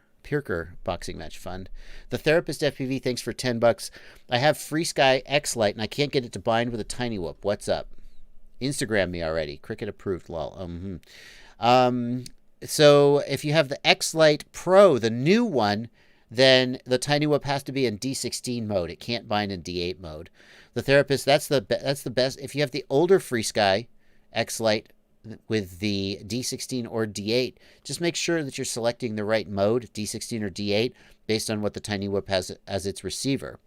boxing match fund. The Therapist FPV, thanks for $10. I have Free Sky X Lite and I can't get it to bind with a tiny whoop. What's up? Instagram me already. Cricket approved. Lol. So if you have the X Lite Pro, the new one, then the tiny whoop has to be in D16 mode. It can't bind in D8 mode. The Therapist, that's the best. If you have the older Free Sky X Lite with the D16 or D8, just make sure that you're selecting the right mode, D16 or D8, based on what the tiny whoop has as its receiver.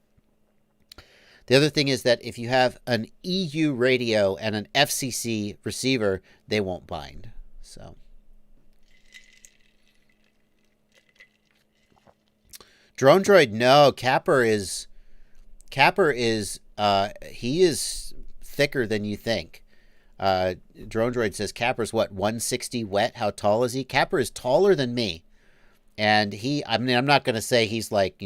The other thing is that if you have an EU radio and an FCC receiver, they won't bind. So Drone Droid, no, Capper is he is thicker than you think. Drone Droid says Capper's what, 160 wet? How tall is he? Capper is taller than me. And I'm not going to say he's like,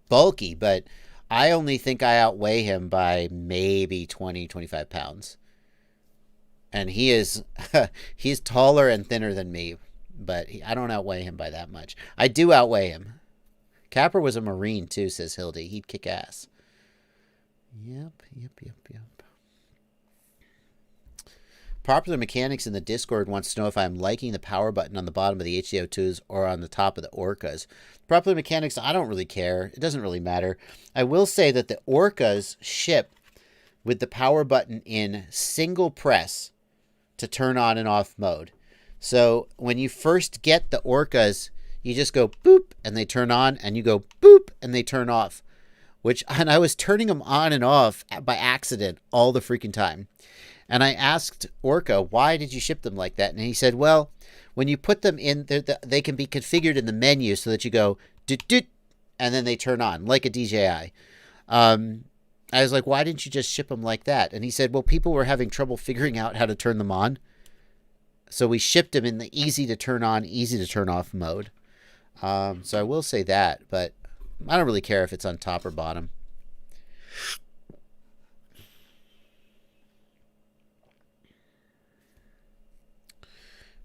bulky, but I only think I outweigh him by maybe 20, 25 pounds. And he is, he's taller and thinner than me, but I don't outweigh him by that much. I do outweigh him. Capper was a Marine too, says Hildy. He'd kick ass. Yep. Popular Mechanics in the Discord wants to know if I'm liking the power button on the bottom of the HDO2s or on the top of the Orcas. Popular Mechanics, I don't really care. It doesn't really matter. I will say that the Orcas ship with the power button in single press to turn on and off mode. So when you first get the Orcas, you just go boop and they turn on, and you go boop and they turn off. And I was turning them on and off by accident all the freaking time. And I asked Orca, why did you ship them like that? And he said, well, when you put them in, they can be configured in the menu so that you go doot, and then they turn on like a DJI. I was like, why didn't you just ship them like that? And he said, well, people were having trouble figuring out how to turn them on. So we shipped them in the easy to turn on, easy to turn off mode. So I will say that, but I don't really care if it's on top or bottom.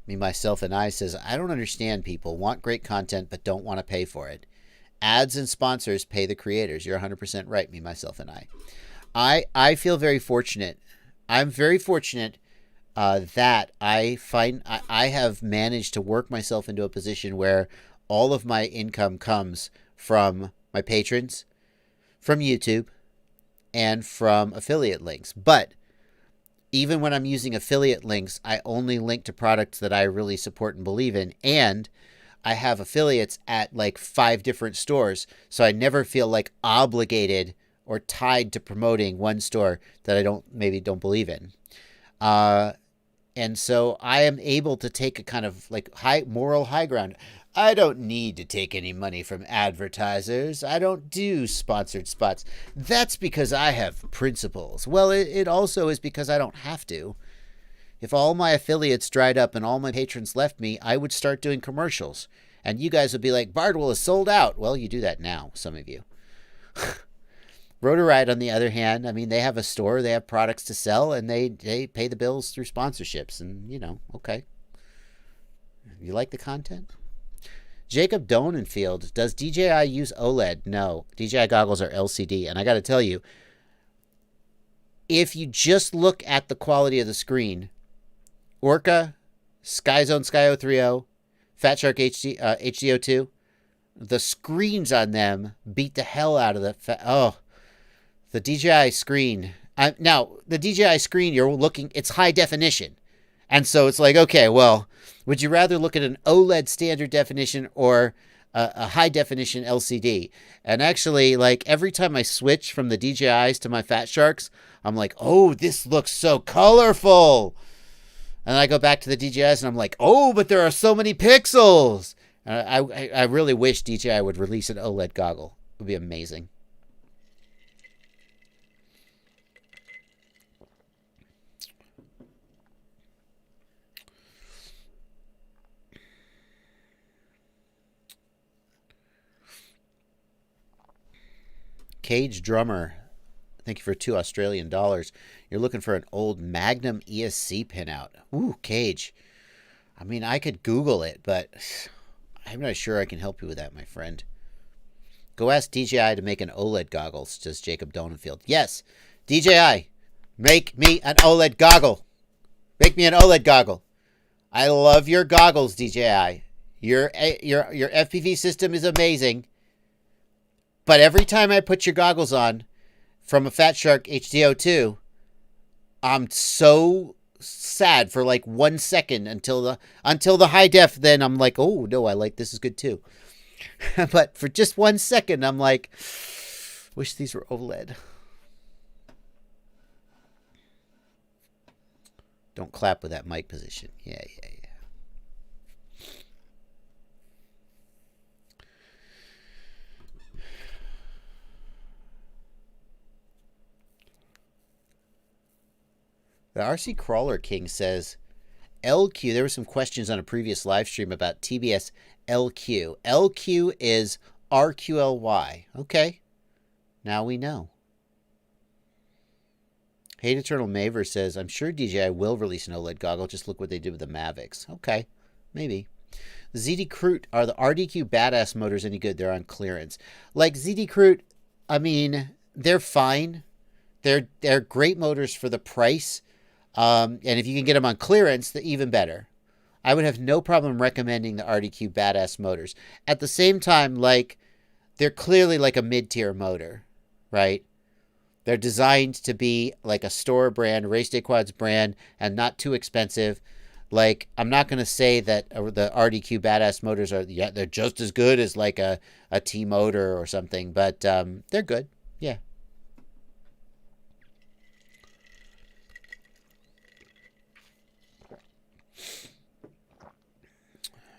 Me, Myself, and I says, I don't understand people. Want great content, but don't want to pay for it. Ads and sponsors pay the creators. You're 100% right, Me, Myself, and I. I feel very fortunate. I'm very fortunate that I have managed to work myself into a position where all of my income comes from my patrons, from YouTube, and from affiliate links. But even when I'm using affiliate links, I only link to products that I really support and believe in. And I have affiliates at like 5 different stores. So I never feel like obligated or tied to promoting one store that I don't believe in. And so I am able to take a kind of like moral high ground. I don't need to take any money from advertisers. I don't do sponsored spots. That's because I have principles. Well, it also is because I don't have to. If all my affiliates dried up and all my patrons left me, I would start doing commercials. And you guys would be like, Bardwell is sold out. Well, you do that now, some of you. Rotoride, on the other hand, I mean, they have a store, they have products to sell, and they pay the bills through sponsorships. And, okay. You like the content? Jacob Donenfield, does DJI use OLED? No. DJI goggles are LCD. And I got to tell you, if you just look at the quality of the screen, Orca, SkyZone Sky 030, Fat Shark HDO2, the screens on them beat the hell out of the DJI screen. Now, the DJI screen, it's high definition. And so it's like, okay, well, would you rather look at an OLED standard definition or a high definition LCD? And actually, like every time I switch from the DJIs to my Fat Sharks, I'm like, oh, this looks so colorful. And I go back to the DJIs and I'm like, oh, but there are so many pixels. I really wish DJI would release an OLED goggle. It would be amazing. Cage Drummer, thank you for $2 Australian. You're looking for an old Magnum ESC pinout. Ooh, Cage. I mean, I could Google it, but I'm not sure I can help you with that, my friend. Go ask DJI to make an OLED goggle, says Jacob Donenfield. Yes, DJI, make me an OLED goggle. Make me an OLED goggle. I love your goggles, DJI. Your FPV system is amazing. But every time I put your goggles on from a Fat Shark HDO2, I'm so sad for like 1 second until the high def. Then I'm like, oh no, I like this is good too. But for just 1 second, I'm like, wish these were OLED. Don't clap with that mic position. Yeah. The RC Crawler King says, LQ, there were some questions on a previous live stream about TBS LQ. LQ is RQLY. Okay. Now we know. Hate Eternal Maver says, I'm sure DJI will release an OLED goggle. Just look what they did with the Mavics. Okay. Maybe. ZD Crute, are the RDQ Badass motors any good? They're on clearance. Like ZD Crute, I mean, they're fine. They're great motors for the price. And if you can get them on clearance, then even better. I would have no problem recommending the RDQ Badass motors. At the same time, like, they're clearly like a mid-tier motor, right? They're designed to be like a store brand, Race Day Quads brand, and not too expensive. Like, I'm not going to say that the RDQ Badass motors are, yeah, they're just as good as like a T-motor or something, but they're good. Yeah.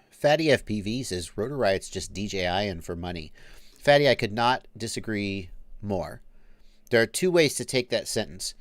Fatty FPV says, Rotor Riot's just DJI-ing for money. Fatty, I could not disagree more. There are two ways to take that sentence.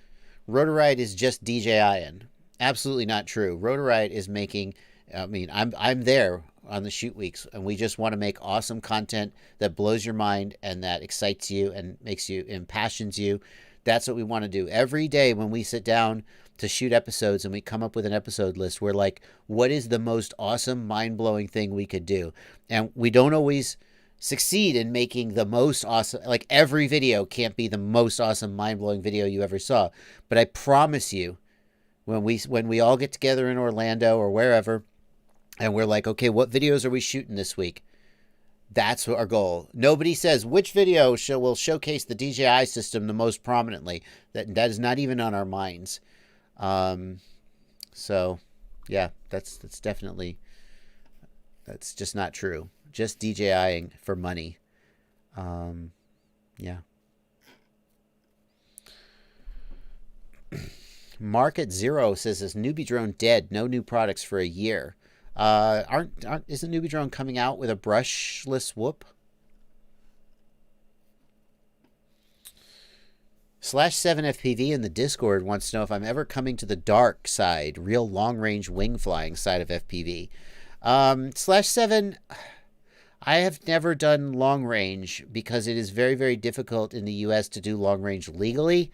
Rotor Riot is just DJI-ing. Absolutely not true. Rotor Riot is making, I mean, I'm there on the shoot weeks, and we just want to make awesome content that blows your mind and that excites you and makes you, impassions you. That's what we want to do. Every day when we sit down to shoot episodes and we come up with an episode list, we're like, what is the most awesome, mind-blowing thing we could do? And we don't always succeed in making the most awesome, like every video can't be the most awesome, mind-blowing video you ever saw. But I promise you, when we all get together in Orlando or wherever, and we're like, okay, what videos are we shooting this week? That's our goal. Nobody says which video will showcase the DJI system the most prominently. That is not even on our minds. So yeah, that's definitely, that's just not true. Just DJIing for money. Yeah. Market Zero says, is Newbie Drone dead? No new products for a year. Isn't Newbie Drone coming out with a brushless whoop? /7 FPV in the Discord wants to know if I'm ever coming to the dark side, real long-range wing flying side of FPV. /7, I have never done long range because it is very, very difficult in the US to do long range legally.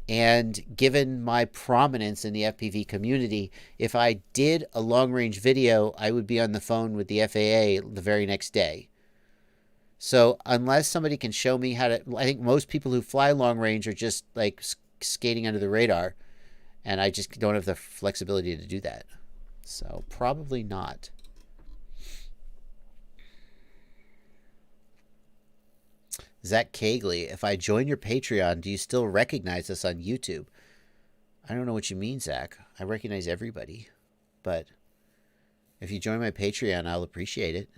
And given my prominence in the FPV community, if I did a long-range video, I would be on the phone with the FAA the very next day. So unless somebody can show me how to, I think most people who fly long-range are just like skating under the radar, and I just don't have the flexibility to do that. So probably not. Zach Cagley, if I join your Patreon, do you still recognize us on YouTube? I don't know what you mean, Zach. I recognize everybody. But if you join my Patreon, I'll appreciate it.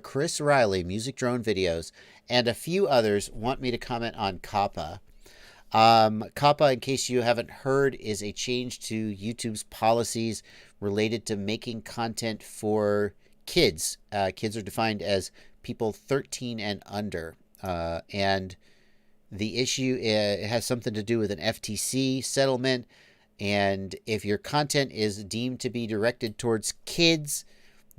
Chris Riley, Music Drone Videos, and a few others want me to comment on Kappa. Kappa, in case you haven't heard, is a change to YouTube's policies related to making content for kids. Kids are defined as people 13 and under. And the issue it has something to do with an FTC settlement. And if your content is deemed to be directed towards kids,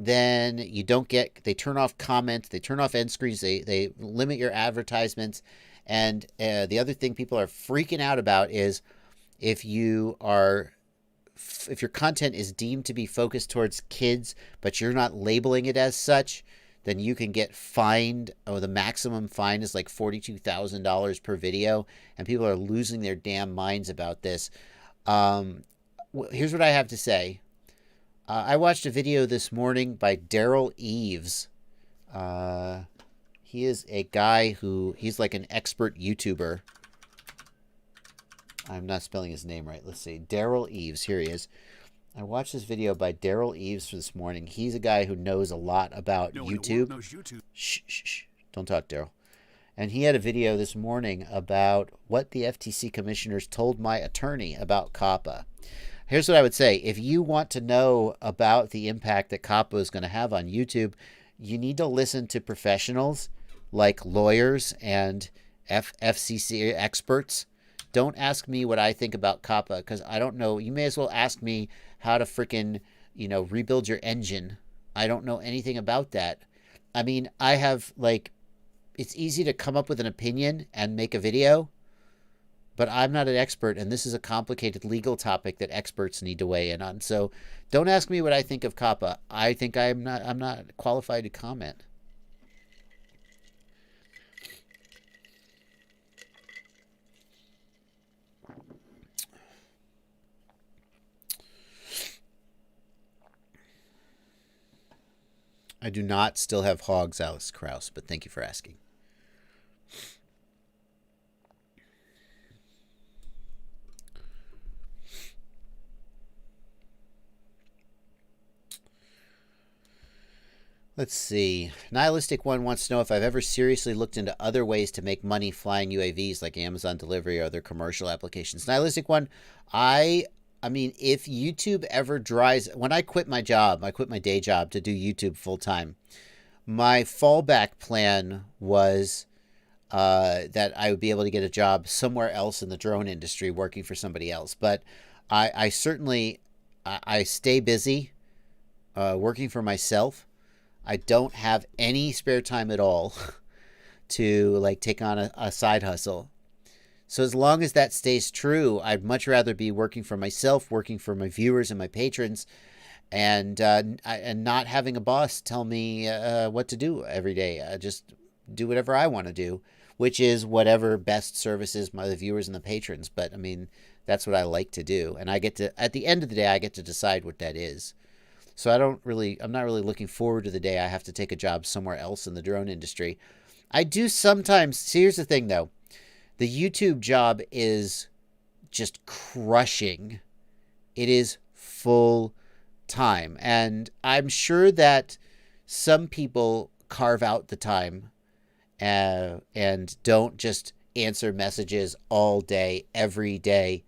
then you don't get, they turn off comments, they turn off end screens, they limit your advertisements. And the other thing people are freaking out about is if your content is deemed to be focused towards kids, but you're not labeling it as such, then you can get fined. Oh, the maximum fine is like $42,000 per video, and people are losing their damn minds about this. Here's what I have to say. I watched a video this morning by Daryl Eves. He is a guy he's like an expert YouTuber. I'm not spelling his name right. Let's see. Daryl Eves. Here he is. I watched this video by Daryl Eves this morning. He's a guy who knows a lot about YouTube. Shh, shh, shh. Don't talk, Daryl. And he had a video this morning about what the FTC commissioners told my attorney about COPPA. Here's what I would say. If you want to know about the impact that COPPA is going to have on YouTube, you need to listen to professionals like lawyers and FCC experts. Don't ask me what I think about COPPA, because I don't know. You may as well ask me how to freaking, rebuild your engine. I don't know anything about that. I mean, I have, it's easy to come up with an opinion and make a video, but I'm not an expert, and this is a complicated legal topic that experts need to weigh in on. So don't ask me what I think of COPPA. I think I'm not qualified to comment. I do not still have hogs, Alice Krause, but thank you for asking. Let's see. Nihilistic One wants to know if I've ever seriously looked into other ways to make money flying UAVs like Amazon delivery or other commercial applications. Nihilistic One, I mean, if YouTube ever dries... When I quit my job, I quit my day job to do YouTube full-time. My fallback plan was that I would be able to get a job somewhere else in the drone industry working for somebody else. But I certainly... I stay busy working for myself. I don't have any spare time at all to take on a side hustle. So as long as that stays true, I'd much rather be working for myself, working for my viewers and my patrons, and not having a boss tell me what to do every day. Just do whatever I want to do, which is whatever best services the viewers and the patrons. But I mean, that's what I like to do, and I get to, at the end of the day, I get to decide what that is. So I'm not really looking forward to the day I have to take a job somewhere else in the drone industry. I do sometimes. See, here's the thing, though. The YouTube job is just crushing. It is full time. And I'm sure that some people carve out the time and don't just answer messages all day, every day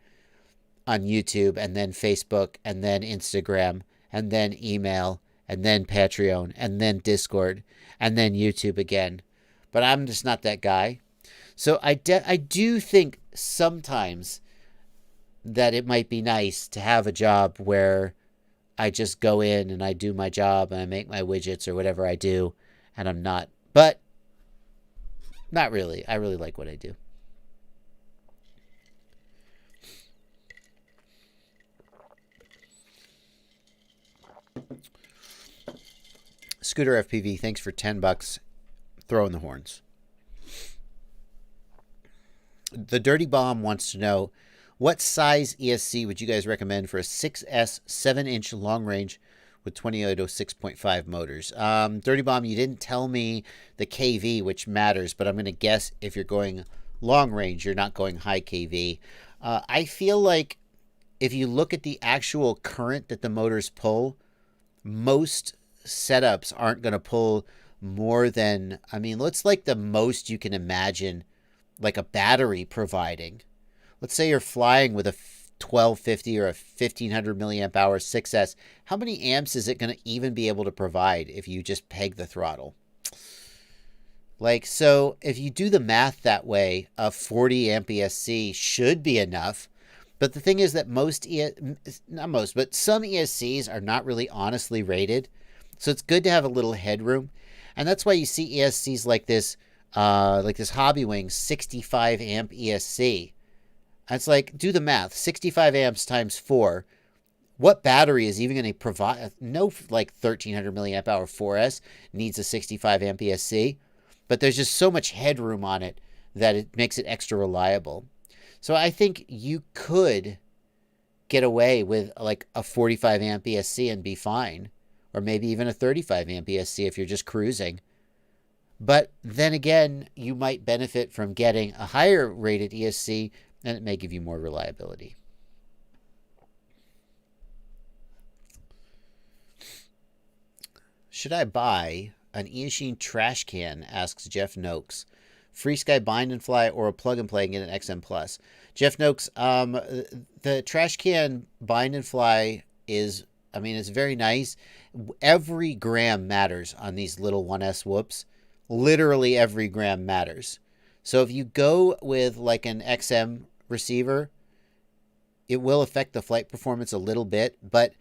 on YouTube, and then Facebook, and then Instagram, and then email, and then Patreon, and then Discord, and then YouTube again. But I'm just not that guy. So I do think sometimes that it might be nice to have a job where I just go in and I do my job and I make my widgets or whatever I do, and I'm not. But not really. I really like what I do. Scooter FPV, thanks for $10. Throwing the horns. The Dirty Bomb wants to know, what size ESC would you guys recommend for a 6S 7-inch long range with 2806.5 motors? Dirty Bomb, you didn't tell me the KV, which matters, but I'm going to guess if you're going long range, you're not going high KV. I feel like if you look at the actual current that the motors pull, most setups aren't going to pull more than, I mean, what's like the most you can imagine like a battery providing? Let's say you're flying with a 1250 or a 1500 milliamp hour 6S. How many amps is it going to even be able to provide if you just peg the throttle? So if you do the math that way, a 40 amp ESC should be enough. But the thing is that some ESCs are not really honestly rated. So it's good to have a little headroom. And that's why you see ESCs like this Hobby Wing 65 amp ESC. It's like, do the math. 65 amps times 4. What battery is even going to provide? No, like 1300 milliamp hour 4S needs a 65 amp ESC, but there's just so much headroom on it that it makes it extra reliable. So I think you could get away with like a 45 amp ESC and be fine, or maybe even a 35 amp ESC if you're just cruising. But then again, you might benefit from getting a higher rated ESC, and it may give you more reliability. Should I buy an eSheen trash can, asks Jeff Noakes. FreeSky Bind and Fly or a plug and play and get an XM Plus. Jeff Noakes, the trash can Bind and Fly is, I mean, it's very nice. Every gram matters on these little 1S whoops. Literally every gram matters. So if you go with like an XM receiver, it will affect the flight performance a little bit, but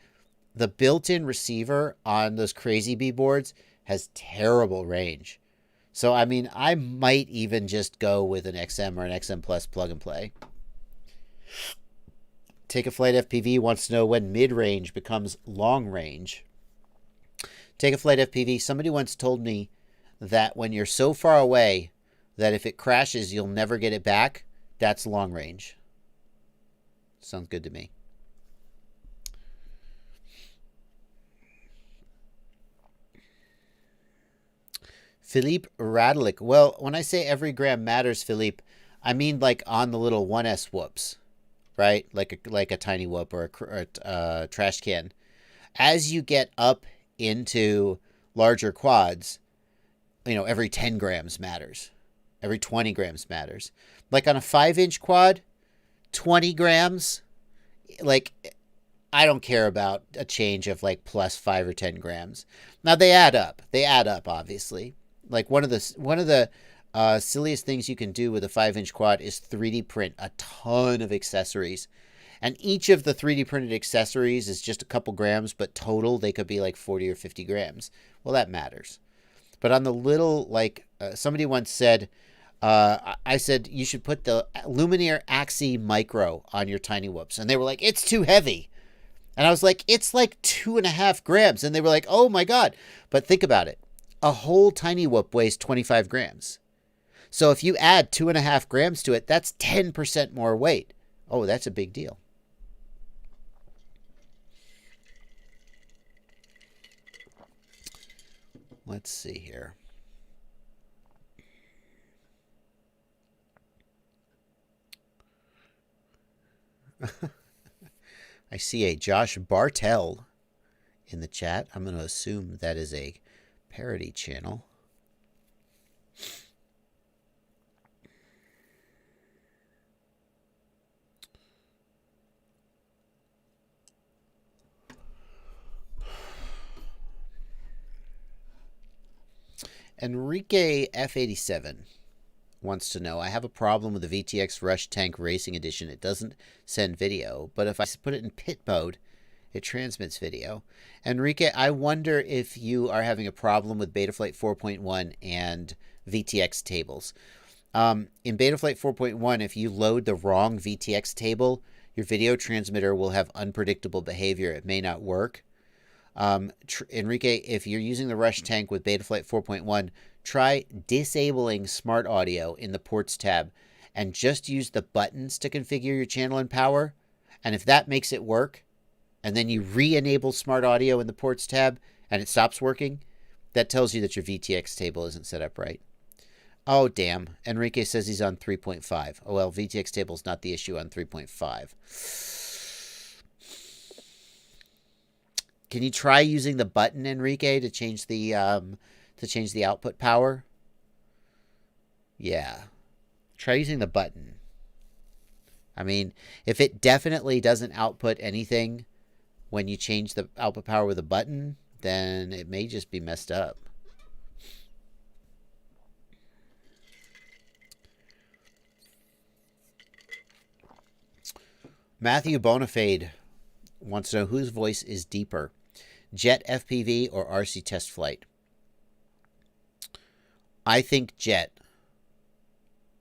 the built-in receiver on those Crazy Bee boards has terrible range. So, I mean, I might even just go with an XM or an XM Plus plug and play. Take a Flight FPV wants to know when mid-range becomes long-range. Take a Flight FPV. Somebody once told me that when you're so far away that if it crashes, you'll never get it back. That's long-range. Sounds good to me. Philippe Radlik. Well, when I say every gram matters, Philippe, I mean like on the little 1S whoops, right? Like a tiny whoop or a trash can. As you get up into larger quads, you know, every 10 grams matters. Every 20 grams matters. Like on a 5-inch quad, 20 grams, like I don't care about a change of like plus 5 or 10 grams. Now they add up. They add up, obviously. Like one of the silliest things you can do with a 5-inch quad is 3D print a ton of accessories. And each of the 3D printed accessories is just a couple grams, but total they could be like 40 or 50 grams. Well, that matters. But on the little, like somebody once said, I said you should put the Lumineer Axie Micro on your tiny whoops. And they were like, it's too heavy. And I was like, it's like 2.5 grams. And they were like, oh my God. But think about it. A whole tiny whoop weighs 25 grams. So if you add 2.5 grams to it, that's 10% more weight. Oh, that's a big deal. Let's see here. I see a Josh Bartell in the chat. I'm going to assume that is a parody channel. Enrique F87 wants to know, I have a problem with the VTX Rush Tank Racing Edition. It doesn't send video, but if I put it in pit mode, it transmits video. Enrique, I wonder if you are having a problem with Betaflight 4.1 and VTX tables. In Betaflight 4.1, if you load the wrong VTX table, your video transmitter will have unpredictable behavior. It may not work. Enrique, if you're using the Rush Tank with Betaflight 4.1, try disabling Smart Audio in the Ports tab and just use the buttons to configure your channel and power. And if that makes it work, and then you re-enable Smart Audio in the Ports tab and it stops working, that tells you that your VTX table isn't set up right. Oh, damn. Enrique says he's on 3.5. Oh, well, VTX table is not the issue on 3.5. Can you try using the button, Enrique, to change the output power? Yeah. Try using the button. I mean, if it definitely doesn't output anything when you change the output power with a button, then it may just be messed up. Matthew Bonafide wants to know whose voice is deeper, Jet FPV or RC Test Flight. I think Jet,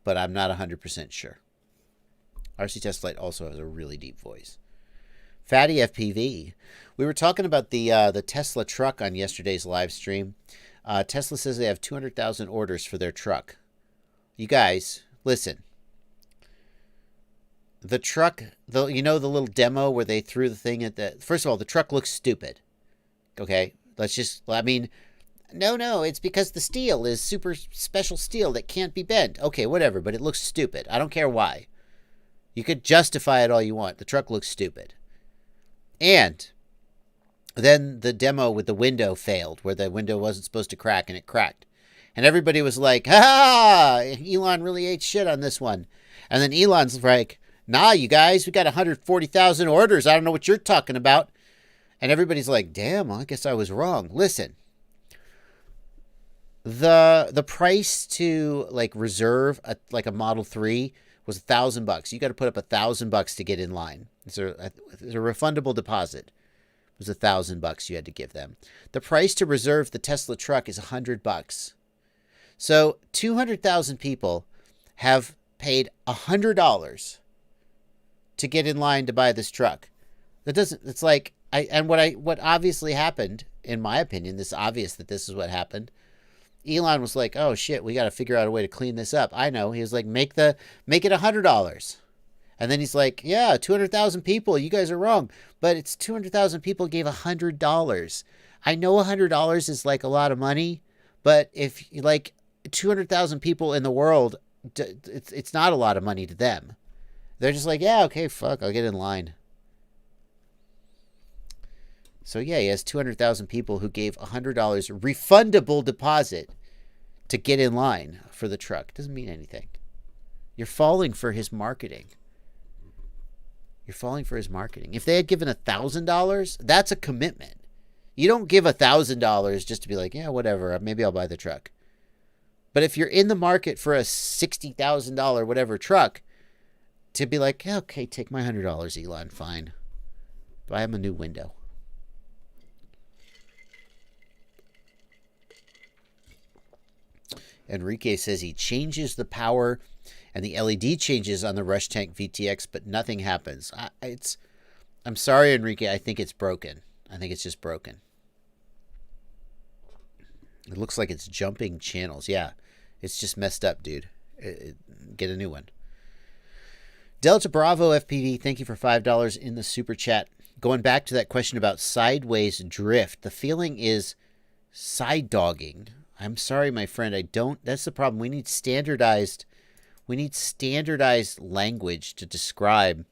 but I'm not 100% sure. RC Tesla Light also has a really deep voice. Fatty FPV. We were talking about the Tesla truck on yesterday's live stream. Tesla says they have 200,000 orders for their truck. You guys, listen. The truck, you know the little demo where they threw the thing at the... First of all, the truck looks stupid. Okay? No, it's because the steel is super special steel that can't be bent. Okay, whatever, but it looks stupid. I don't care why. You could justify it all you want. The truck looks stupid. And then the demo with the window failed, where the window wasn't supposed to crack, and it cracked. And everybody was like, ha! Elon really ate shit on this one. And then Elon's like, nah, you guys, we got 140,000 orders. I don't know what you're talking about. And everybody's like, damn, well, I guess I was wrong. Listen, the price to like reserve a Model 3 was $1,000. You got to put up $1,000 to get in line. It's a refundable deposit. It was $1,000 you had to give them. The price to reserve the Tesla truck is $100. So 200,000 people have paid $100 to get in line to buy this truck. It's like, what obviously happened, in my opinion, this is obvious that this is what happened. Elon was like, oh shit, we got to figure out a way to clean this up. I know. He was like, make it $100. And then he's like, yeah, 200,000 people, you guys are wrong. But it's 200,000 people gave $100. I know $100 is like a lot of money, but if like 200,000 people in the world, it's not a lot of money to them. They're just like, yeah, okay, fuck, I'll get in line. So yeah, he has 200,000 people who gave $100 refundable deposit to get in line for the truck. Doesn't mean anything. You're falling for his marketing. You're falling for his marketing. If they had given $1,000, that's a commitment. You don't give $1,000 just to be like, yeah, whatever, maybe I'll buy the truck. But if you're in the market for a $60,000 whatever truck, to be like, yeah, okay, take my $100, Elon, fine. Buy him a new window. Enrique says he changes the power and the LED changes on the Rush Tank VTX, but nothing happens. I'm sorry, Enrique. I think it's broken. I think it's just broken. It looks like it's jumping channels. Yeah, it's just messed up, dude. Get a new one. Delta Bravo FPV, thank you for $5 in the super chat. Going back to that question about sideways drift, the feeling is side dogging. I'm sorry, my friend. That's the problem. We need standardized language to describe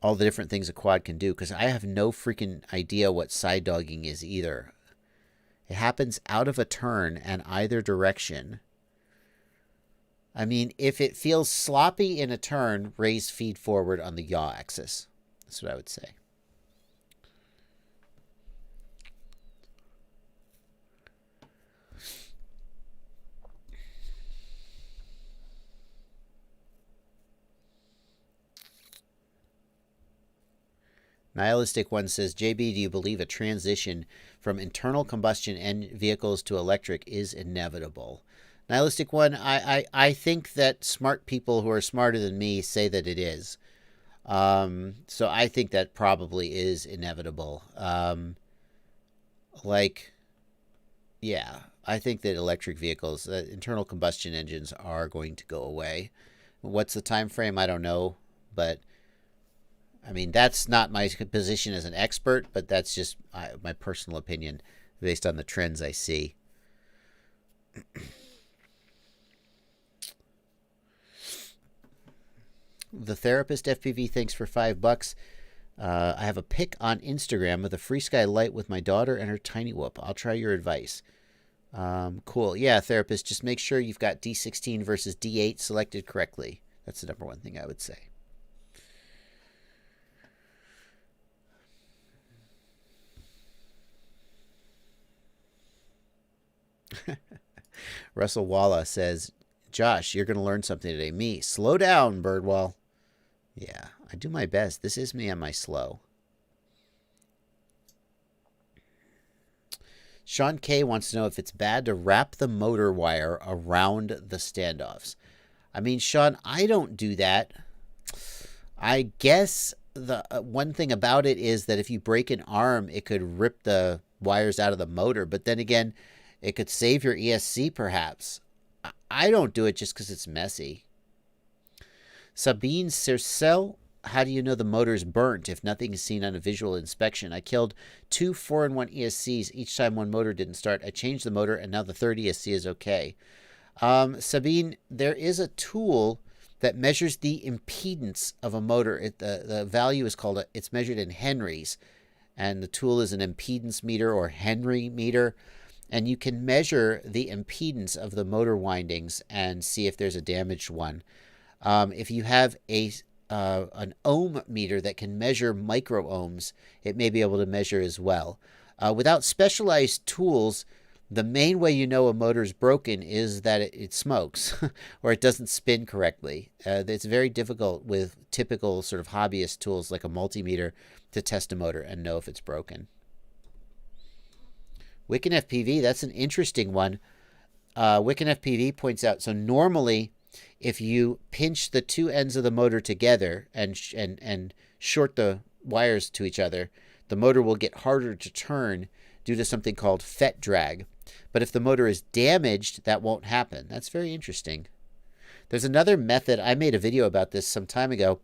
all the different things a quad can do, because I have no freaking idea what side dogging is either. It happens out of a turn and either direction. I mean, if it feels sloppy in a turn, raise feed forward on the yaw axis. That's what I would say. Nihilistic One says, JB, do you believe a transition from internal combustion vehicles to electric is inevitable? Nihilistic One, I think that smart people who are smarter than me say that it is. So I think that probably is inevitable. Yeah, I think that electric vehicles, internal combustion engines are going to go away. What's the time frame? I don't know, but I mean, that's not my position as an expert, but that's just my personal opinion based on the trends I see. The Therapist FPV, thanks for $5. I have a pic on Instagram of the FreeSky Light with my daughter and her tiny whoop. I'll try your advice. Cool. Yeah, Therapist, just make sure you've got D16 versus D8 selected correctly. That's the number one thing I would say. Russell Walla says, Josh, you're going to learn something today. Me, slow down, Bardwell. Yeah, I do my best. This is me on my slow. Sean K wants to know if it's bad to wrap the motor wire around the standoffs. I mean, Sean, I don't do that. I guess the one thing about it is that if you break an arm, it could rip the wires out of the motor. But then again, it could save your ESC perhaps. I don't do it just because it's messy. Sabine Circel, how do you know the motor's burnt if nothing is seen on a visual inspection? I killed 2 4-in-1 ESCs each time one motor didn't start. I changed the motor and now the third ESC is okay. Sabine, there is a tool that measures the impedance of a motor. The value is called, it's measured in henries. And the tool is an impedance meter or Henry meter. And you can measure the impedance of the motor windings and see if there's a damaged one. If you have an ohm meter that can measure micro ohms, it may be able to measure as well. Without specialized tools, the main way you know a motor is broken is that it smokes or it doesn't spin correctly. It's very difficult with typical sort of hobbyist tools like a multimeter to test a motor and know if it's broken. Wiccan FPV, that's an interesting one. Wiccan FPV points out, so normally if you pinch the two ends of the motor together and short the wires to each other, the motor will get harder to turn due to something called FET drag. But if the motor is damaged, that won't happen. That's very interesting. There's another method, I made a video about this some time ago,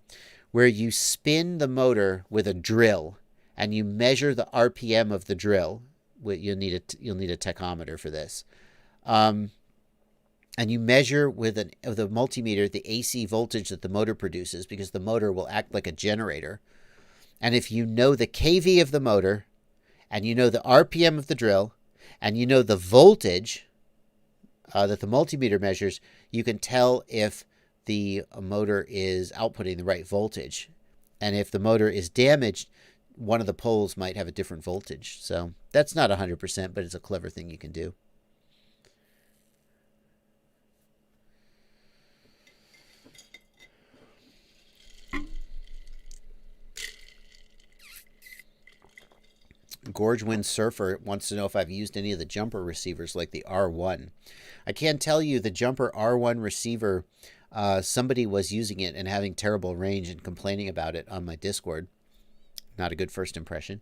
where you spin the motor with a drill and you measure the RPM of the drill. You'll need a tachometer for this. And you measure with a multimeter the AC voltage that the motor produces, because the motor will act like a generator. And if you know the kV of the motor, and you know the RPM of the drill, and you know the voltage that the multimeter measures, you can tell if the motor is outputting the right voltage. And if the motor is damaged, one of the poles might have a different voltage. So that's not 100%, but it's a clever thing you can do. Gorgewind Surfer wants to know if I've used any of the jumper receivers like the R1. I can tell you the jumper R1 receiver, somebody was using it and having terrible range and complaining about it on my Discord. Not a good first impression.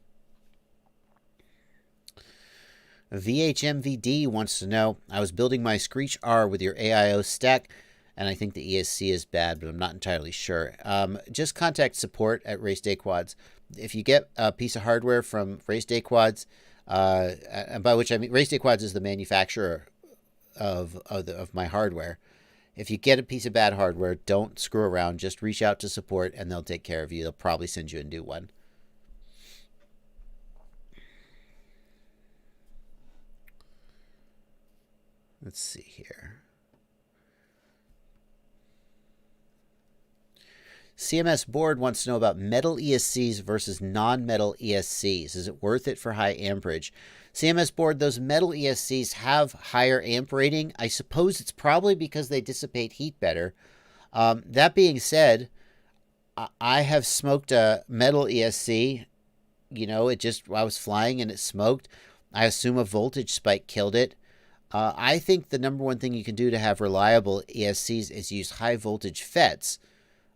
VHMVD wants to know, I was building my Screech R with your AIO stack, and I think the ESC is bad, but I'm not entirely sure. Just contact support at Race Day Quads. If you get a piece of hardware from Race Day Quads, and by which I mean Race Day Quads is the manufacturer of my hardware. If you get a piece of bad hardware, don't screw around. Just reach out to support, and they'll take care of you. They'll probably send you a new one. Let's see here. CMS Board wants to know about metal ESCs versus non-metal ESCs. Is it worth it for high amperage? CMS Board, those metal ESCs have higher amp rating. I suppose it's probably because they dissipate heat better. That being said, I have smoked a metal ESC. You know, I was flying and it smoked. I assume a voltage spike killed it. I think the number one thing you can do to have reliable ESCs is use high voltage FETs.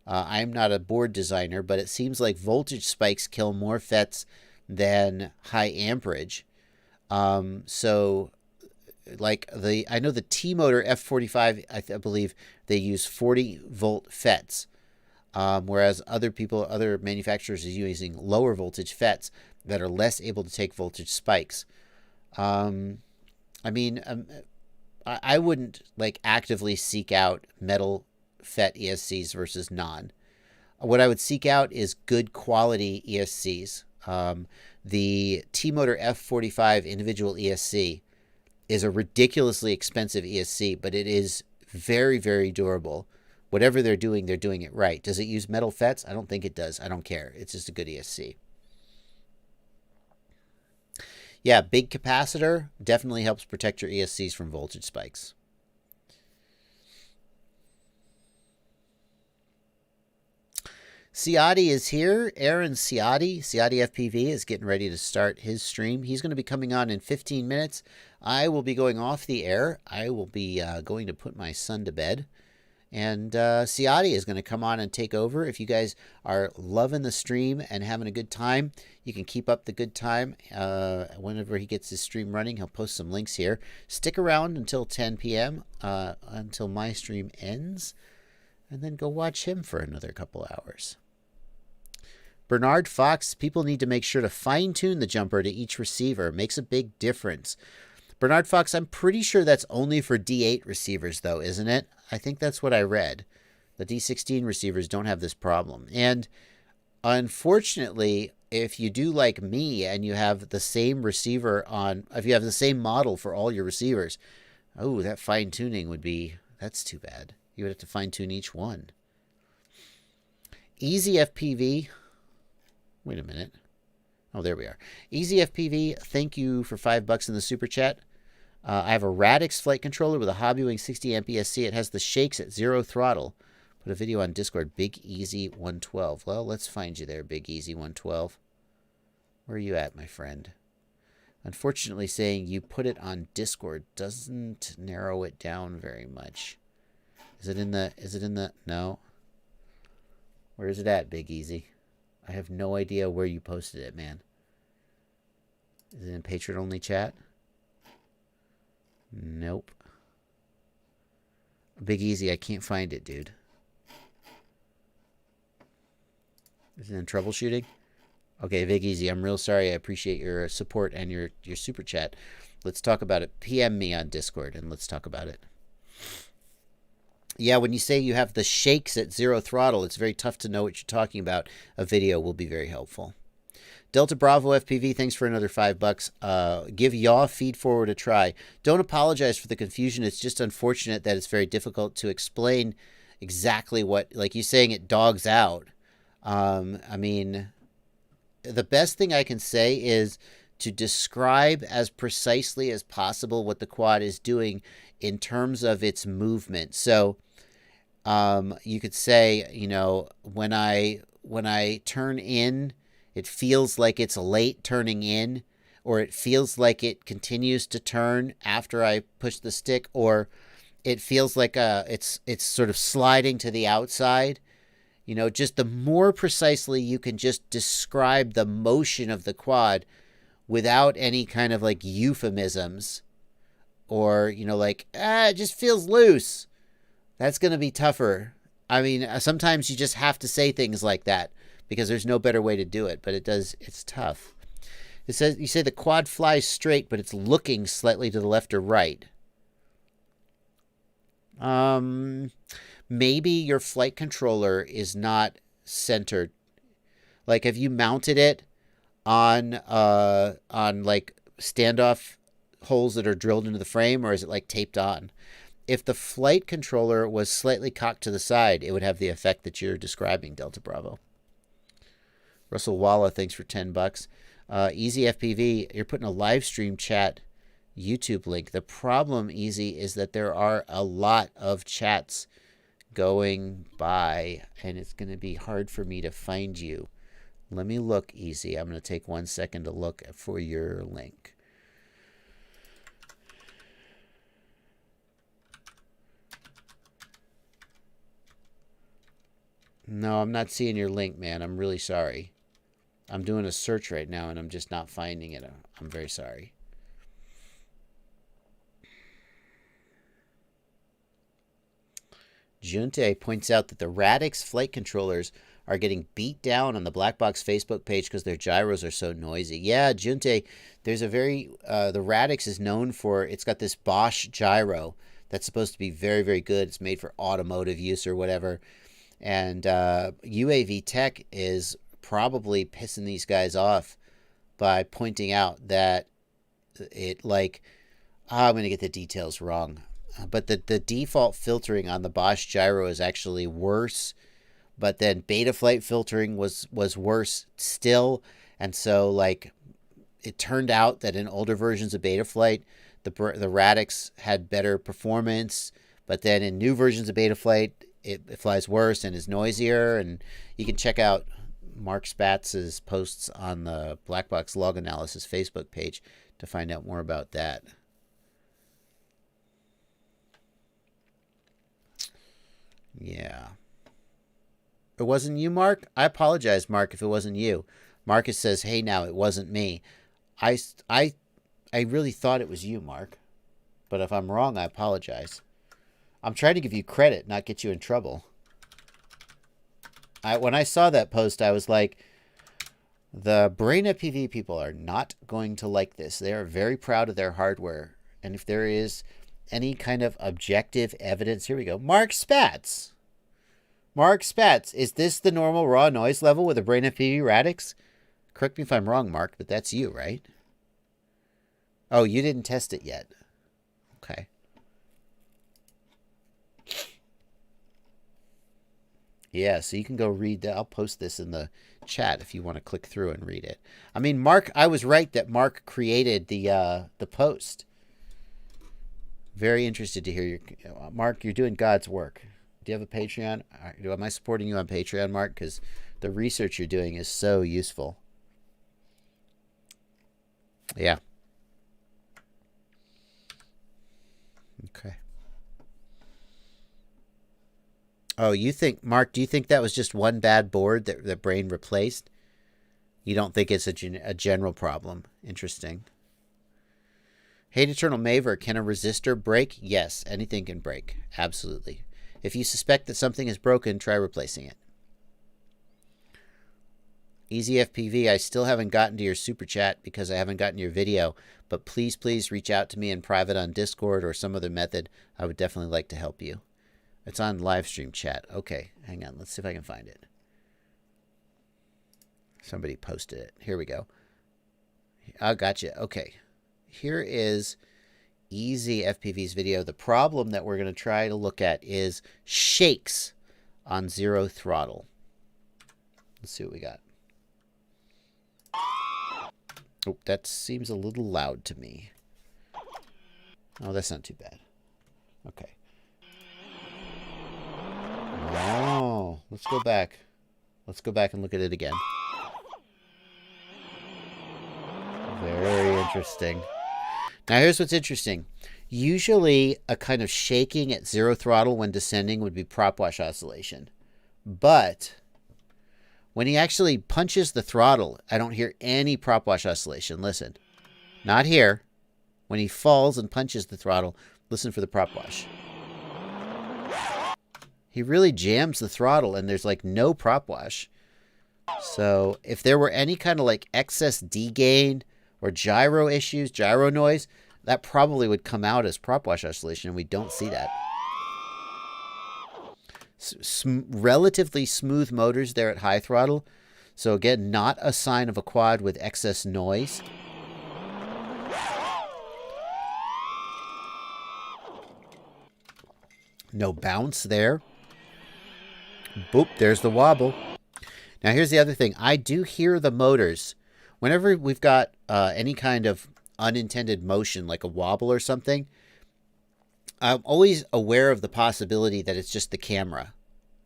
I'm not a board designer, but it seems like voltage spikes kill more FETs than high amperage. So, like I know the T-Motor F45, I believe they use 40 volt FETs, whereas other manufacturers are using lower voltage FETs that are less able to take voltage spikes. I wouldn't actively seek out metal FET ESCs versus non. What I would seek out is good quality ESCs. The T-Motor F45 individual ESC is a ridiculously expensive ESC, but it is very, very durable. Whatever they're doing it right. Does it use metal FETs? I don't think it does. I don't care. It's just a good ESC. Yeah, big capacitor definitely helps protect your ESCs from voltage spikes. Ciotti is here. Aaron Ciotti FPV is getting ready to start his stream. He's going to be coming on in 15 minutes. I will be going off the air. I will be going to put my son to bed. And Ciati is going to come on and take over. If you guys are loving the stream and having a good time, you can keep up the good time. Whenever he gets his stream running, he'll post some links here. Stick around until 10 p.m., until my stream ends, and then go watch him for another couple hours. Bernard Fox, people need to make sure to fine-tune the jumper to each receiver. It makes a big difference. Bernard Fox, I'm pretty sure that's only for D8 receivers, though, isn't it? I think that's what I read. The D16 receivers don't have this problem. And unfortunately, if you do like me and you have the same receiver on, if you have the same model for all your receivers, oh, that fine-tuning would be, that's too bad. You would have to fine-tune each one. Easy FPV. Wait a minute. Oh, there we are. Easy FPV, thank you for $5 in the super chat. I have a Radix flight controller with a Hobbywing 60 amp ESC. It has the shakes at 0 throttle. Put a video on Discord. Big Easy 112. Well, let's find you there, Big Easy 112. Where are you at, my friend? Unfortunately, saying you put it on Discord doesn't narrow it down very much. Is it in the, no. Where is it at, Big Easy? I have no idea where you posted it, man. Is it in patron-only chat? Nope. Big Easy, I can't find it, dude. Is it in troubleshooting? Okay, Big Easy, I'm real sorry. I appreciate your support and your super chat. Let's talk about it. PM me on Discord and let's talk about it. Yeah, when you say you have the shakes at 0 throttle, it's very tough to know what you're talking about. A video will be very helpful. Delta Bravo FPV, thanks for another $5. Give yaw feed forward a try. Don't apologize for the confusion. It's just unfortunate that it's very difficult to explain exactly what, like you saying it dogs out. I mean, the best thing I can say is to describe as precisely as possible what the quad is doing in terms of its movement. So you could say, you know, when I turn in, it feels like it's late turning in, or it feels like it continues to turn after I push the stick, or it feels like it's sort of sliding to the outside. You know, just the more precisely you can just describe the motion of the quad without any kind of like euphemisms or, you know, like, it just feels loose. That's going to be tougher. I mean, sometimes you just have to say things like that because there's no better way to do it, but it's tough. It says, you say the quad flies straight, but it's looking slightly to the left or right. Maybe your flight controller is not centered. Like, have you mounted it on like standoff holes that are drilled into the frame, or is it like taped on? If the flight controller was slightly cocked to the side, it would have the effect that you're describing, Delta Bravo. Russell Walla, thanks for $10. Easy FPV, you're putting a live stream chat YouTube link. The problem, Easy, is that there are a lot of chats going by, and it's going to be hard for me to find you. Let me look, Easy. I'm going to take 1 second to look for your link. No, I'm not seeing your link, man. I'm really sorry. I'm doing a search right now, and I'm just not finding it. I'm very sorry. Junte points out that the Radix flight controllers are getting beat down on the Black Box Facebook page because their gyros are so noisy. Yeah, Junte, there's a very, the Radix is known for, it's got this Bosch gyro that's supposed to be very, very good. It's made for automotive use or whatever. And UAV Tech is probably pissing these guys off by pointing out that it, like, I'm going to get the details wrong. But the default filtering on the Bosch gyro is actually worse. But then Betaflight filtering was worse still. And so, like, it turned out that in older versions of Betaflight, the Radix had better performance. But then in new versions of Betaflight, it flies worse and is noisier. And you can check out Mark Spatz's posts on the Black Box Log Analysis Facebook page to find out more about that. Yeah. It wasn't you, Mark? I apologize, Mark, if it wasn't you. Marcus says, hey, now, it wasn't me. I really thought it was you, Mark. But if I'm wrong, I apologize. I'm trying to give you credit, not get you in trouble. When I saw that post, I was like, the Brain FPV people are not going to like this. They are very proud of their hardware. And if there is any kind of objective evidence, here we go. Mark Spatz. Mark Spatz, is this the normal raw noise level with a Brain FPV Radix? Correct me if I'm wrong, Mark, but that's you, right? Oh, you didn't test it yet. Okay. Yeah, so you can go read that. I'll post this in the chat if you want to click through and read it. I mean, Mark, I was right that Mark created the post. Very interested to hear your... Mark, you're doing God's work. Do you have a Patreon? Am I supporting you on Patreon, Mark? Because the research you're doing is so useful. Yeah. Okay. Oh, you think, Mark, do you think that was just one bad board that the Brain replaced? You don't think it's a general problem? Interesting. Hate Eternal Maver, can a resistor break? Yes, anything can break. Absolutely. If you suspect that something is broken, try replacing it. Easy FPV, I still haven't gotten to your super chat because I haven't gotten your video, but please, please reach out to me in private on Discord or some other method. I would definitely like to help you. It's on Livestream chat. Okay, hang on. Let's see if I can find it. Somebody posted it. Here we go. I gotcha. Okay. Here is Easy FPV's video. The problem that we're going to try to look at is shakes on 0 throttle. Let's see what we got. Oh, that seems a little loud to me. Oh, that's not too bad. Okay. Oh, let's go back. Let's go back and look at it again. Very interesting. Now, here's what's interesting. Usually, a kind of shaking at 0 throttle when descending would be prop wash oscillation. But when he actually punches the throttle, I don't hear any prop wash oscillation. Listen. Not here. When he falls and punches the throttle, listen for the prop wash. He really jams the throttle, and there's like no prop wash. So if there were any kind of like excess degain or gyro issues, gyro noise, that probably would come out as prop wash oscillation, and we don't see that. Relatively smooth motors there at high throttle. So again, not a sign of a quad with excess noise. No bounce there. Boop, there's the wobble. Now here's the other thing. I do hear the motors. Whenever we've got any kind of unintended motion, like a wobble or something, I'm always aware of the possibility that it's just the camera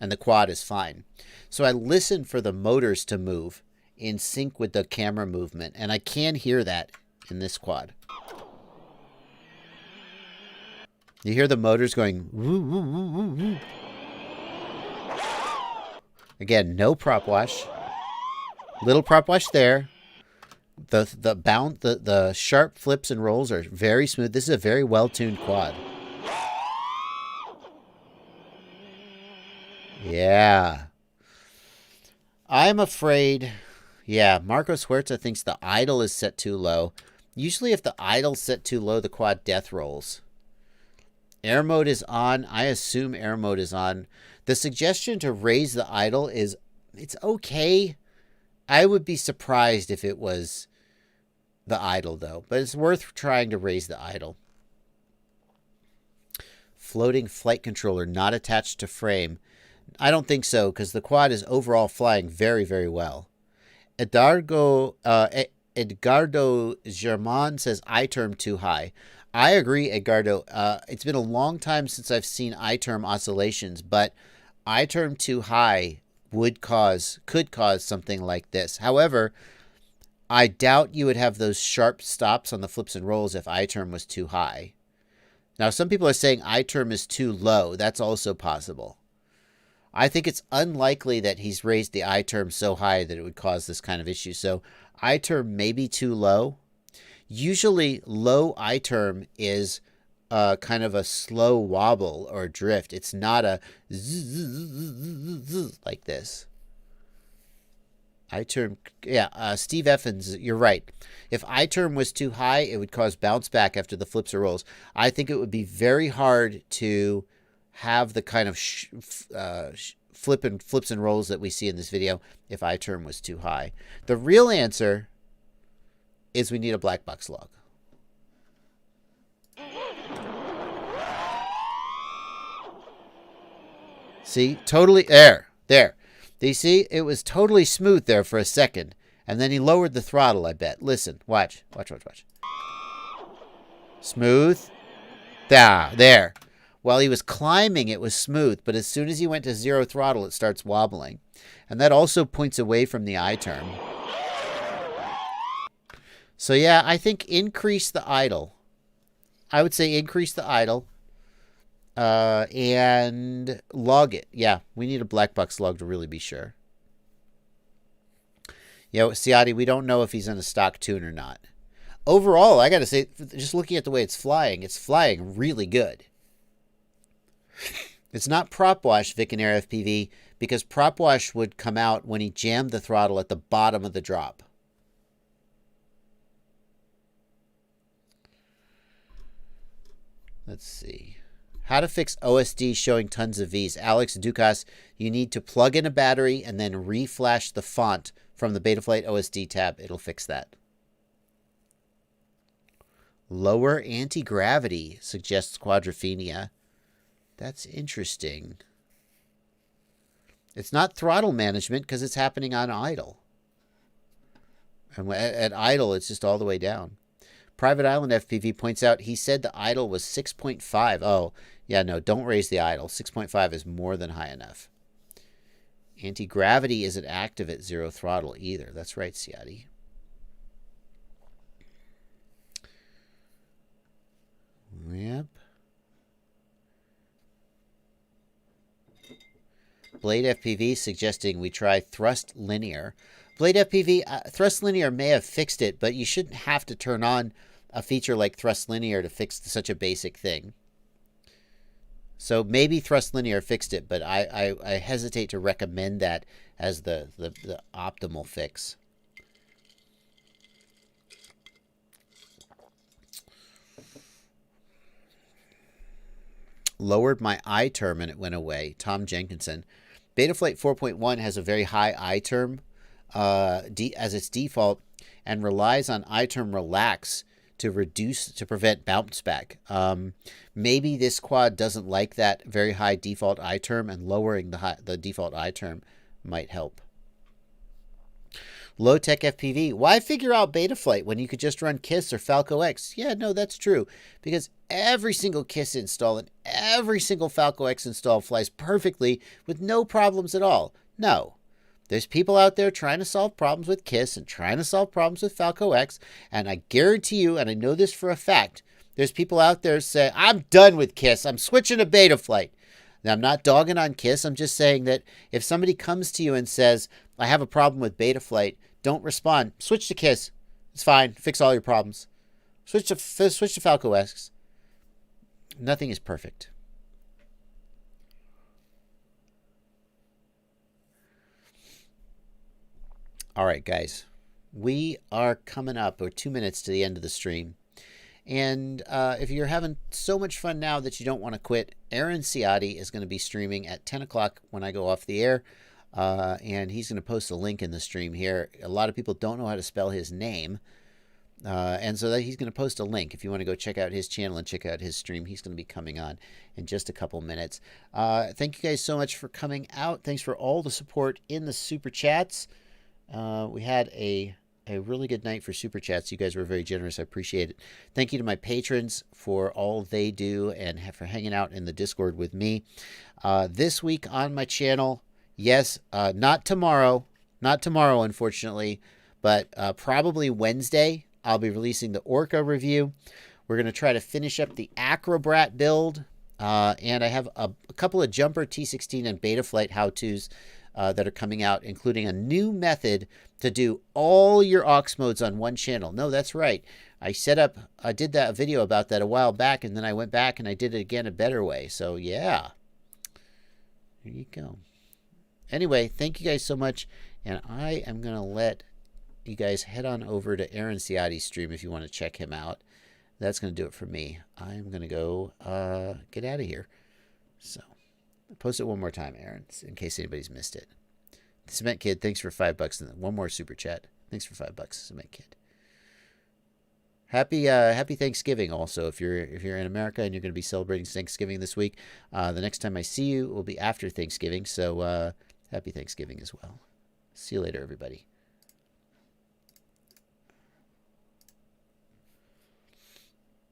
and the quad is fine. So I listen for the motors to move in sync with the camera movement, and I can hear that in this quad. You hear the motors going woo, woo, woo, woo, woo. Again, no prop wash. Little prop wash there. The sharp flips and rolls are very smooth. This is a very well-tuned quad. Yeah. I'm afraid. Yeah, Marcos Huerta thinks the idle is set too low. Usually if the idle's set too low, the quad death rolls. Air mode is on. I assume air mode is on. The suggestion to raise the idle is, it's okay. I would be surprised if it was the idle, though. But it's worth trying to raise the idle. Floating flight controller not attached to frame. I don't think so, because the quad is overall flying very, very well. Edgardo German says I-term too high. I agree, Edgardo. It's been a long time since I've seen I-term oscillations, but I-term too high could cause something like this. However, I doubt you would have those sharp stops on the flips and rolls if I-term was too high. Now, some people are saying I-term is too low. That's also possible. I think it's unlikely that he's raised the I term so high that it would cause this kind of issue. So I term may be too low. Usually low I term is kind of a slow wobble or drift. It's not a like this. I term, yeah, Steve Effens, you're right. If I term was too high, it would cause bounce back after the flips or rolls. I think it would be very hard to have the kind of flips and rolls that we see in this video if I term was too high. The real answer is we need a black box log. See, totally, there. Do you see? It was totally smooth there for a second. And then he lowered the throttle, I bet. Listen, watch. Smooth. There. While he was climbing, it was smooth. But as soon as he went to 0 throttle, it starts wobbling. And that also points away from the I term. So yeah, I think increase the idle. I would say increase the idle. And log it. Yeah, we need a black box log to really be sure. Ciati, we don't know if he's in a stock tune or not. Overall, I got to say, just looking at the way it's flying really good. It's not prop wash, Vic and Air FPV, because prop wash would come out when he jammed the throttle at the bottom of the drop. Let's see. How to fix OSD showing tons of V's. Alex Dukas, you need to plug in a battery and then reflash the font from the Betaflight OSD tab. It'll fix that. Lower anti-gravity, suggests Quadrophenia. That's interesting. It's not throttle management because it's happening on idle. And at idle, it's just all the way down. Private Island FPV points out he said the idle was 6.5. Oh, yeah, no, don't raise the idle. 6.5 is more than high enough. Anti-gravity isn't active at 0 throttle either. That's right, Ciati. Yep. Blade FPV suggesting we try thrust linear. Blade FPV, thrust linear may have fixed it, but you shouldn't have to turn on a feature like thrust linear to fix such a basic thing. So maybe thrust linear fixed it, but I hesitate to recommend that as the optimal fix. Lowered my I term and it went away. Tom Jenkinson. Betaflight 4.1 has a very high I term as its default and relies on I term relax to prevent bounce back. Maybe this quad doesn't like that very high default I term, and lowering the default I term might help. Low Tech FPV. Why figure out Betaflight when you could just run KISS or Falco X? Yeah, no, that's true. Because every single KISS install and every single Falco X install flies perfectly with no problems at all. No. There's people out there trying to solve problems with KISS and trying to solve problems with Falco X. And I guarantee you, and I know this for a fact, there's people out there say, I'm done with KISS. I'm switching to Betaflight. Now, I'm not dogging on KISS. I'm just saying that if somebody comes to you and says, I have a problem with Betaflight, don't respond. Switch to KISS. It's fine. Fix all your problems. Switch to Falco X. Nothing is perfect. All right, guys. We are coming up. We're 2 minutes to the end of the stream. And if you're having so much fun now that you don't want to quit, Aaron Ciati is going to be streaming at 10 o'clock when I go off the air. And he's going to post a link in the stream here. A lot of people don't know how to spell his name. And so he's going to post a link. If you want to go check out his channel and check out his stream, he's going to be coming on in just a couple minutes. Thank you guys so much for coming out. Thanks for all the support in the Super Chats. We had a really good night for Super Chats. You guys were very generous. I appreciate it. Thank you to my patrons for all they do and for hanging out in the Discord with me. This week on my channel, yes, not tomorrow, unfortunately, but probably Wednesday, I'll be releasing the Orca review. We're going to try to finish up the Acrobrat build. And I have a couple of jumper T16 and Betaflight how-tos that are coming out, including a new method to do all your aux modes on one channel. No, that's right. I did that video about that a while back, and then I went back and I did it again a better way. So yeah, there you go. Anyway, thank you guys so much, and I am going to let you guys head on over to Aaron Ciotti's stream if you want to check him out. That's going to do it for me. I'm going to go get out of here. So, post it one more time, Aaron, in case anybody's missed it. Cement Kid, thanks for $5. And one more super chat. Thanks for $5, Cement Kid. Happy Thanksgiving also if you're in America and you're going to be celebrating Thanksgiving this week. The next time I see you will be after Thanksgiving, so happy Thanksgiving as well. See you later, everybody.